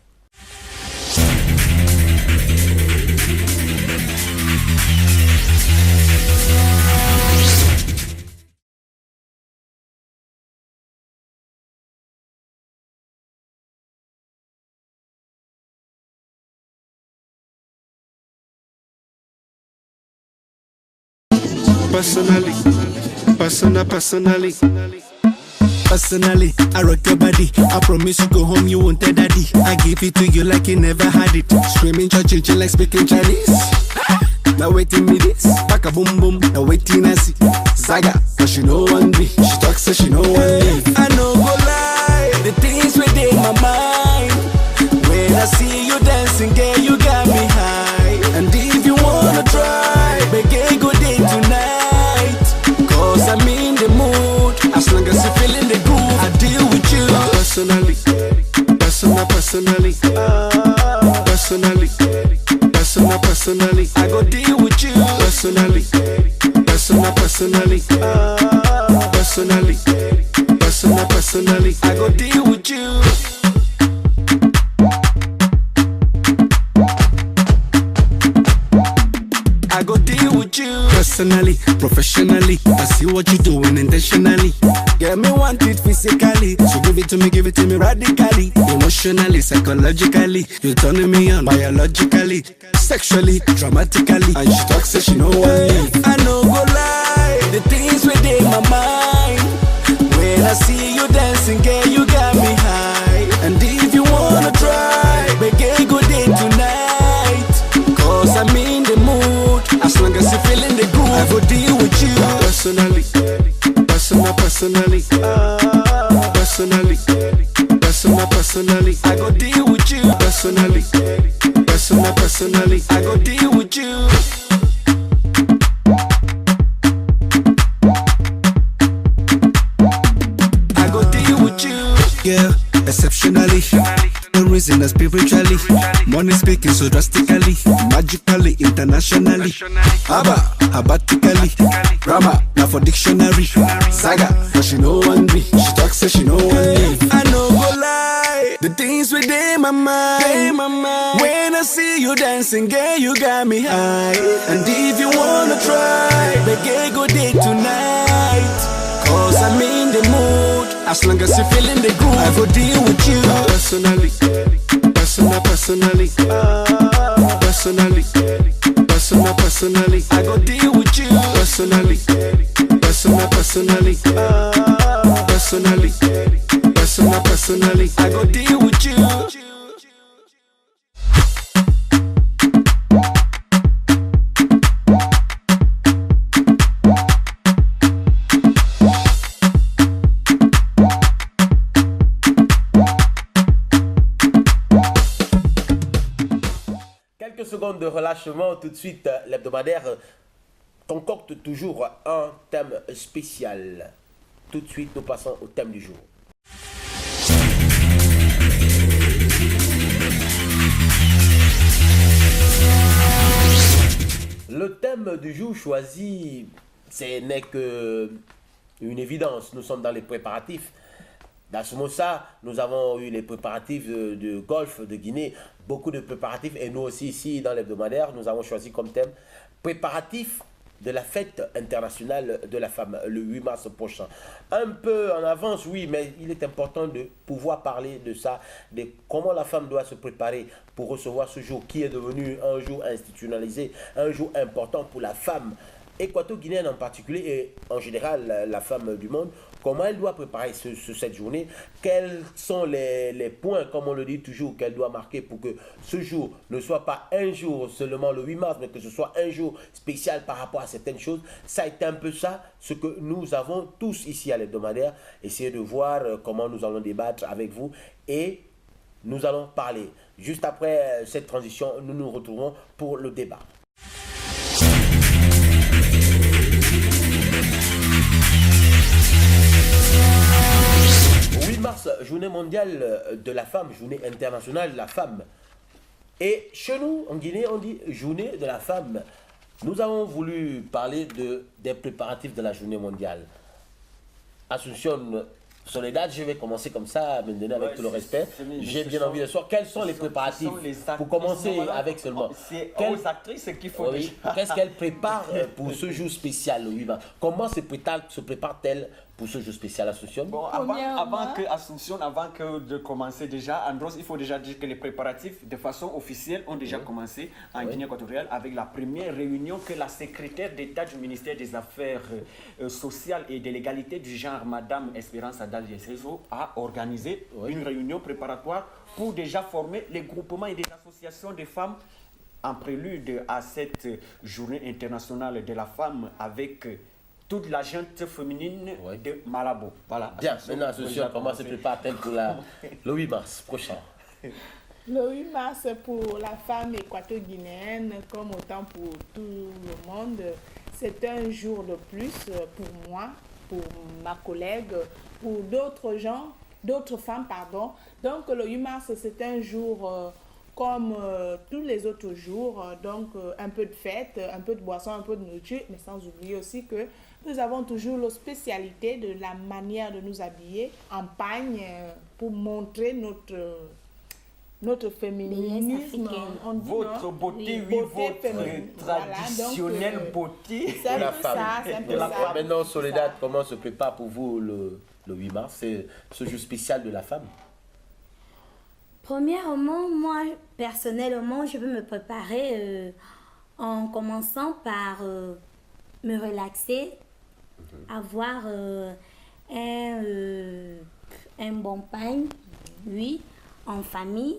Personally, I rock your body. I promise you go home, you won't tell daddy. I give it to you like you never had it. Screaming, church, like speaking Chinese. Now waiting me this, back a boom boom. Now waiting I see Zaga, but she know one be. She talks so she know one leave. I know go lie, the things within my mind. When I see you dancing, girl, you got me high. And if you wanna try, make a good day tonight. Cause I'm in the mood. As long as you're feeling the groove, I deal with you. Personally, I go deal with you. Personally, I go deal with you. I go deal with you. Personally, professionally, I see what you're doing intentionally. Get me want it physically, so give it to me radically. Emotionally, psychologically, you're turning me on biologically, sexually, dramatically. And she talks so she know what leave. I know go lie, the things within my mind. When I see you dancing, girl, you got me high. And if you wanna try, make a good day tonight. Cause I'm in the mood. As long as you're feeling the groove, I go deal with you. Personally, I go deal with you. Personally, I go deal with you. I go deal with you. Yeah, exceptionally. No reason spiritually. Money speaking so drastically, magically, internationally. Habatically. Grammar, now for dictionary. Saga, but she know one be. She talks so she know one leave. I know go lie, the things within my mind. When I see you dancing, girl, you got me high. And if you wanna try, make a good day tonight. Cause I'm in the mood. As long as you're feeling the groove, I go deal with you. Personally, I go deal with you. Personally, personally. Personally, I go deal with you. Quelques secondes de relâchement, tout de suite, l'hebdomadaire concocte toujours un thème spécial. Tout de suite, nous passons au thème du jour. Le thème du jour choisi, ce n'est que une évidence. Nous sommes dans les préparatifs. Dans ce mot-là, nous avons eu les préparatifs de golf de Guinée, beaucoup de préparatifs, et nous aussi ici dans l'hebdomadaire, nous avons choisi comme thème préparatifs de la fête internationale de la femme, le 8 mars prochain. Un peu en avance, oui, mais il est important de pouvoir parler de ça, de comment la femme doit se préparer pour recevoir ce jour qui est devenu un jour institutionnalisé, un jour important pour la femme équato-guinéenne en particulier et en général la femme du monde. Comment elle doit préparer cette journée, quels sont les points, comme on le dit toujours, qu'elle doit marquer pour que ce jour ne soit pas un jour seulement le 8 mars, mais que ce soit un jour spécial par rapport à certaines choses. Ça a été un peu ça, ce que nous avons tous ici à l'hebdomadaire. Essayez de voir comment nous allons débattre avec vous et nous allons parler. Juste après cette transition, nous nous retrouvons pour le débat. 8 mars, journée mondiale de la femme, journée internationale de la femme. Et chez nous, en Guinée, on dit journée de la femme. Nous avons voulu parler des préparatifs de la journée mondiale. Assumption, Soledad, je vais commencer comme ça, maintenant avec tout le respect. J'ai bien envie de savoir quels sont les préparatifs. Pour commencer avec seulement. C'est aux actrices qu'il faut déjà. Qu'est-ce qu'elles préparent pour ce jour spécial, le 8 mars? Comment se prépare-t-elle pour ce jour spécial, Assumption? Bon, avant de commencer déjà, Andros, il faut déjà dire que les préparatifs de façon officielle ont déjà commencé en Guinée équatoriale avec la première réunion que la secrétaire d'État du ministère des Affaires sociales et de l'égalité du genre, Madame Espérance Adal-Yesrezo, a organisé une réunion préparatoire pour déjà former les groupements et les associations de femmes en prélude à cette journée internationale de la femme avec toute la gente féminine de Malabo. Voilà. Bien, maintenant, Assumption, comment se prépare-t-elle pour le 8 mars prochain? Le 8 mars pour la femme équato-guinéenne, comme autant pour tout le monde, c'est un jour de plus pour moi, pour ma collègue, pour d'autres gens, d'autres femmes, pardon. Donc le 8 mars, c'est un jour comme tous les autres jours, donc un peu de fête, un peu de boisson, un peu de nourriture, mais sans oublier aussi que nous avons toujours la spécialité de la manière de nous habiller en pagne pour montrer notre féminisme. Votre beauté, votre traditionnelle beauté. C'est un peu ça, c'est un peu ça. Maintenant, Soledad, comment se prépare pour vous le 8 mars, c'est ce jour spécial de la femme? Premièrement, moi, personnellement, je veux me préparer en commençant par me relaxer, avoir un bon pain, oui, en famille,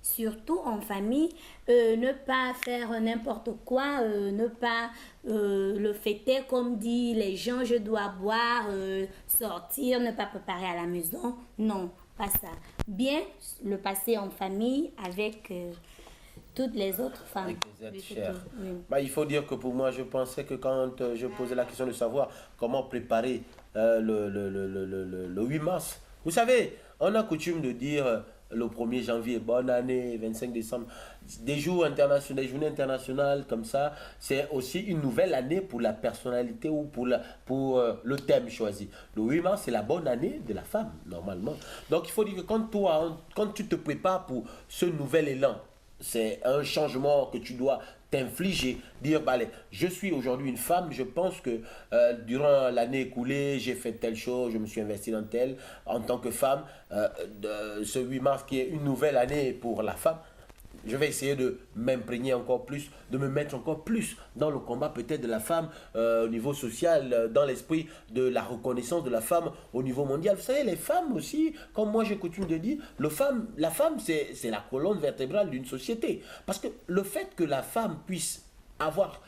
surtout en famille, ne pas faire n'importe quoi, ne pas le fêter comme dit les gens, je dois boire, sortir, ne pas préparer à la maison, non, pas ça. Bien le passer en famille avec toutes les autres femmes. Avec les êtres chers. Bah, il faut dire que pour moi, je pensais que quand je posais la question de savoir comment préparer le 8 mars, vous savez, on a coutume de dire le 1er janvier, bonne année, 25 décembre, des jours internationaux, des journées internationales comme ça, c'est aussi une nouvelle année pour la personnalité ou pour le thème choisi. Le 8 mars, c'est la bonne année de la femme, normalement. Donc il faut dire que quand tu te prépares pour ce nouvel élan, c'est un changement que tu dois t'infliger, dire bah, allez, je suis aujourd'hui une femme, je pense que durant l'année écoulée, j'ai fait telle chose, je me suis investi dans telle, en tant que femme, ce 8 mars qui est une nouvelle année pour la femme, je vais essayer de m'imprégner encore plus, de me mettre encore plus dans le combat peut-être de la femme au niveau social, dans l'esprit de la reconnaissance de la femme au niveau mondial. Vous savez, les femmes aussi, comme moi j'ai coutume de dire, la femme c'est la colonne vertébrale d'une société. Parce que le fait que la femme puisse avoir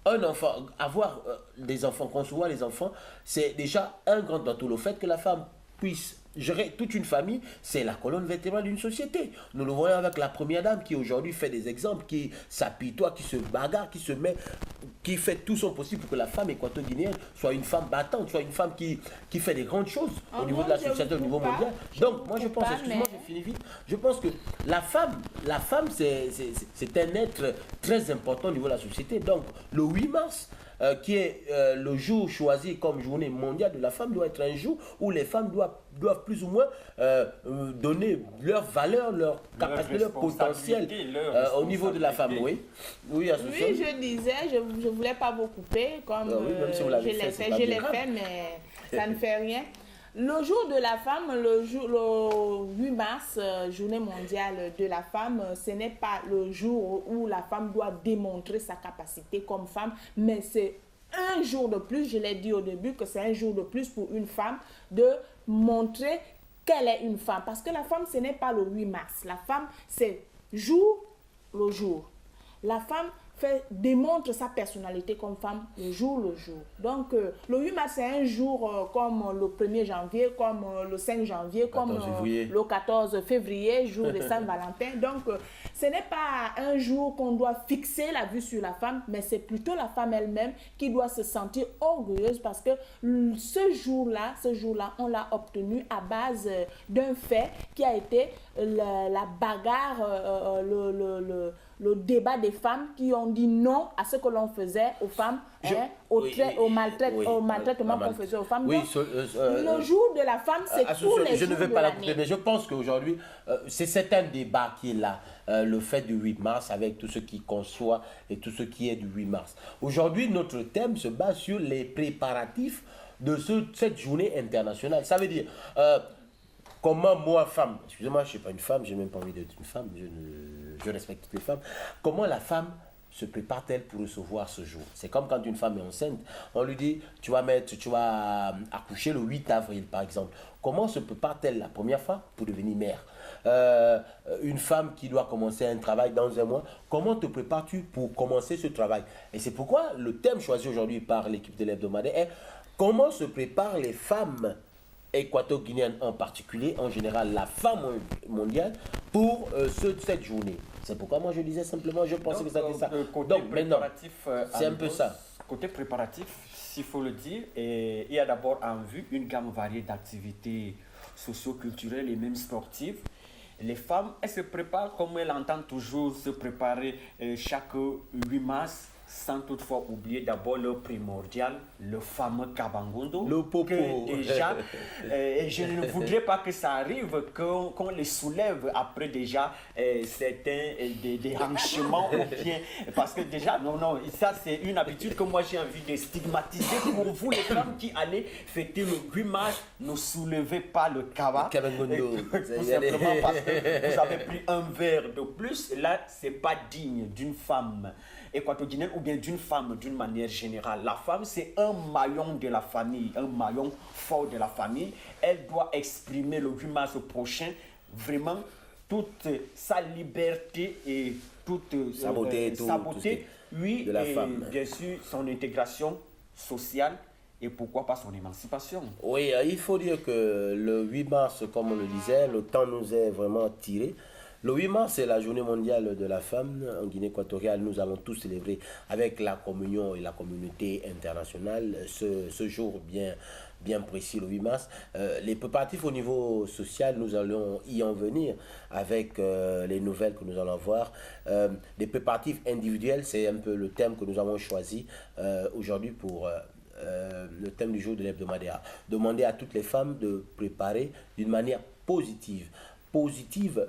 un enfant, avoir des enfants, concevoir les enfants, c'est déjà un grand atout. Le fait que la femme puisse gérer toute une famille, c'est la colonne vertébrale d'une société. Nous le voyons avec la première dame qui aujourd'hui fait des exemples, qui s'apitoie, qui se bagarre, qui fait tout son possible pour que la femme équato-guinéenne soit une femme battante, soit une femme qui fait des grandes choses au niveau de la société, au niveau mondial. Donc moi je pense, excuse-moi, j'ai fini vite, je pense que la femme c'est un être très important au niveau de la société. Donc le 8 mars, qui est le jour choisi comme journée mondiale de la femme, doit être un jour où les femmes doivent plus ou moins donner leur valeur, leur capacité, leur potentiel au niveau de la femme. Oui, oui, je disais, je ne voulais pas vous couper, comme même si vous l'avez fait, je l'ai fait, mais ça ne fait rien. Le jour de la femme, le 8 mars, journée mondiale de la femme, ce n'est pas le jour où la femme doit démontrer sa capacité comme femme, mais c'est un jour de plus, je l'ai dit au début, que c'est un jour de plus pour une femme de montrer qu'elle est une femme. Parce que la femme, ce n'est pas le 8 mars. La femme, c'est jour le jour. La femme démontre sa personnalité comme femme le jour. Donc, le 8 mars, c'est un jour comme le 1er janvier, comme le 5 janvier, comme le 14 février, jour de Saint-Valentin. Donc, ce n'est pas un jour qu'on doit fixer la vue sur la femme, mais c'est plutôt la femme elle-même qui doit se sentir orgueilleuse parce que ce jour-là, on l'a obtenu à base d'un fait qui a été la bagarre, le débat des femmes qui ont dit non à ce que l'on faisait aux femmes, au maltraitement qu'on faisait aux femmes. Oui, donc, le jour de la femme, c'est tous les jours de l'année. Je ne vais pas la couper, mais je pense qu'aujourd'hui, c'est un débat qui est là. Le fait du 8 mars avec tout ce qui conçoit et tout ce qui est du 8 mars. Aujourd'hui, notre thème se base sur les préparatifs de cette journée internationale. Ça veut dire... comment moi, femme, excusez-moi, je ne suis pas une femme, je n'ai même pas envie d'être une femme, je respecte toutes les femmes. Comment la femme se prépare-t-elle pour recevoir ce jour? C'est comme quand une femme est enceinte, on lui dit, tu vas accoucher le 8 avril par exemple. Comment se prépare-t-elle la première fois pour devenir mère? Une femme qui doit commencer un travail dans un mois, comment te prépares-tu pour commencer ce travail? Et c'est pourquoi le thème choisi aujourd'hui par l'équipe de l'hebdomadaire est comment se préparent les femmes équato-guinéenne en particulier, en général la femme mondiale, pour cette journée. C'est pourquoi moi je disais simplement, je pensais que c'était ça. Donc maintenant, c'est un peu ça. Côté préparatif, s'il faut le dire, il y a d'abord en vue une gamme variée d'activités socio-culturelles et même sportives. Les femmes, elles se préparent comme elles entendent toujours se préparer chaque 8 mars, sans toutefois oublier d'abord le primordial, le fameux Kabangondo. Le popo. Déjà, et je ne voudrais pas que ça arrive, qu'on les soulève après déjà certains déhanchements ou bien, parce que déjà, non, ça c'est une habitude que moi j'ai envie de stigmatiser pour vous les femmes qui allez fêter le 8 mars, ne soulevez pas le Kabangondo. Tout simplement parce que vous avez pris un verre de plus, là c'est pas digne d'une femme équato-guinéenne ou bien d'une femme d'une manière générale. La femme, c'est un maillon de la famille, un maillon fort de la famille. Elle doit exprimer le 8 mars prochain vraiment toute sa liberté et toute sa beauté, oui, de la femme. Bien sûr, son intégration sociale et pourquoi pas son émancipation. Oui, il faut dire que le 8 mars, comme on le disait, le temps nous est vraiment tiré. Le 8 mars, c'est la journée mondiale de la femme. En Guinée équatoriale, nous allons tous célébrer avec la communion et la communauté internationale ce jour bien précis, le 8 mars. Les préparatifs au niveau social, nous allons y en venir avec les nouvelles que nous allons voir. Les préparatifs individuels, c'est un peu le thème que nous avons choisi aujourd'hui pour... le thème du jour de l'hebdomadaire. Demander à toutes les femmes de préparer d'une manière positive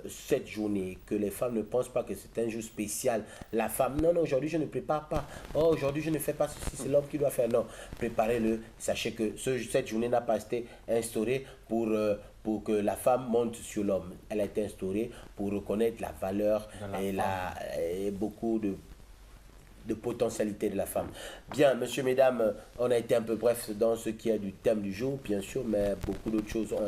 cette journée, que les femmes ne pensent pas que c'est un jour spécial. La femme, non, aujourd'hui je ne prépare pas. Oh, aujourd'hui je ne fais pas ceci, c'est l'homme qui doit faire. Non, préparez-le. Sachez que cette journée n'a pas été instaurée pour pour que la femme monte sur l'homme. Elle a été instaurée pour reconnaître la valeur et beaucoup de potentialité de la femme. Bien, messieurs, mesdames, on a été un peu bref dans ce qui est du thème du jour, bien sûr, mais beaucoup d'autres choses ont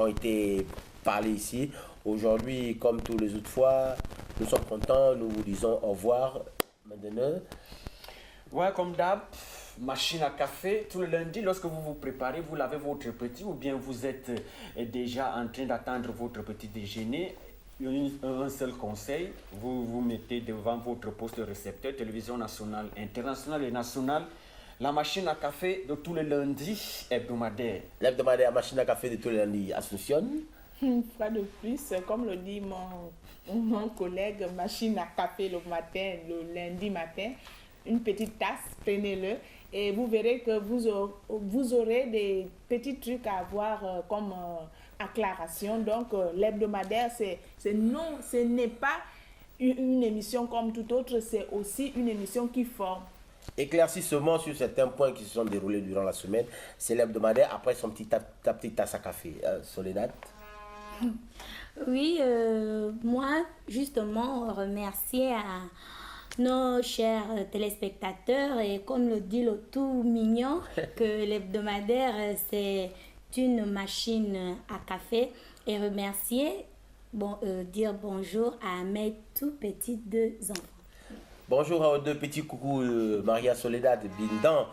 été parlées ici. Aujourd'hui, comme tous les autres fois, nous sommes contents, nous vous disons au revoir. Maintenant. Ouais, comme d'hab, machine à café, tout le lundi, lorsque vous vous préparez, vous lavez votre petit ou bien vous êtes déjà en train d'attendre votre petit déjeuner. Un seul conseil, vous vous mettez devant votre poste récepteur, télévision nationale, internationale et nationale, la machine à café de tous les lundis hebdomadaires. L'hebdomadaire machine à café de tous les lundis, Ascension. Une fois de plus, comme le dit mon collègue, machine à café le matin, le lundi matin, une petite tasse, prenez-le et vous verrez que vous aurez des petits trucs à avoir comme acclaration. Donc l'hebdomadaire, ce n'est pas une émission comme toute autre, c'est aussi une émission qui forme. Éclaircissement sur certains points qui se sont déroulés durant la semaine, c'est l'hebdomadaire après ta petite tasse à café. Soledad. Oui, moi, justement, remercier à nos chers téléspectateurs et comme le dit le tout mignon, que l'hebdomadaire, c'est une machine à café et remercier, dire bonjour à mes tout petits 2 enfants. Bonjour à vos 2 petits coucous, Maria Soledad et Bindan.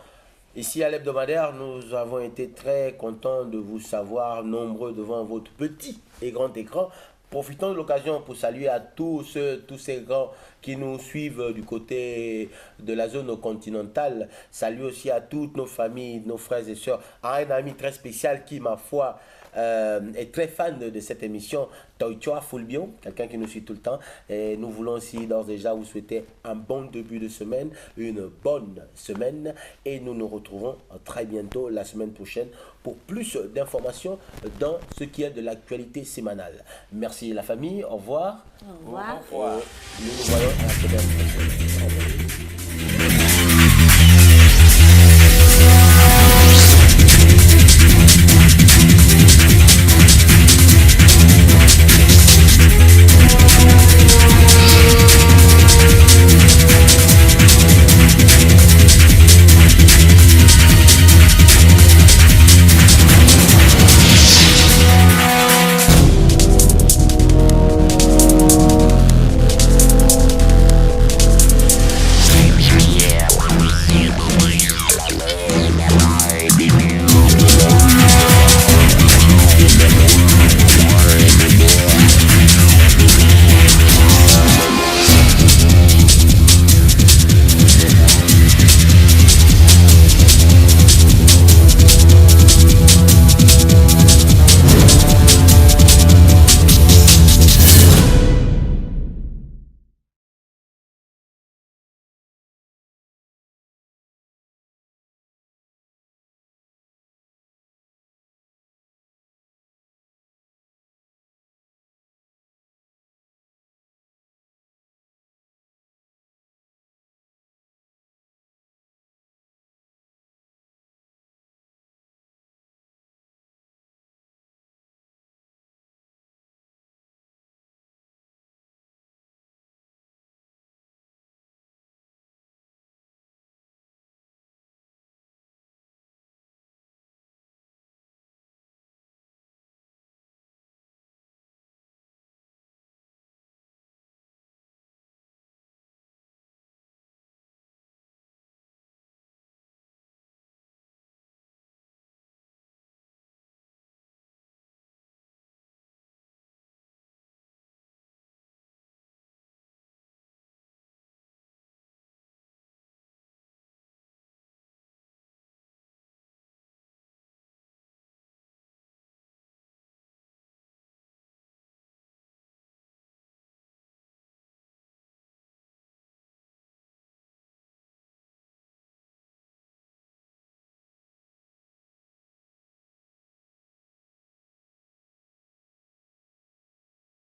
Ici à l'hebdomadaire, nous avons été très contents de vous savoir nombreux devant votre petit et grand écran. Profitons de l'occasion pour saluer à tous ces grands qui nous suivent du côté de la zone continentale. Salut aussi à toutes nos familles, nos frères et sœurs. À un ami très spécial qui, ma foi, est très fan de cette émission, Toichoa Fulbio, quelqu'un qui nous suit tout le temps. Et nous voulons aussi d'ores et déjà vous souhaiter un bon début de semaine, une bonne semaine. Et nous nous retrouvons très bientôt la semaine prochaine pour plus d'informations dans ce qui est de l'actualité sémanale. Merci la famille, au revoir. Au revoir. Nous nous voyons à la semaine prochaine. Au revoir.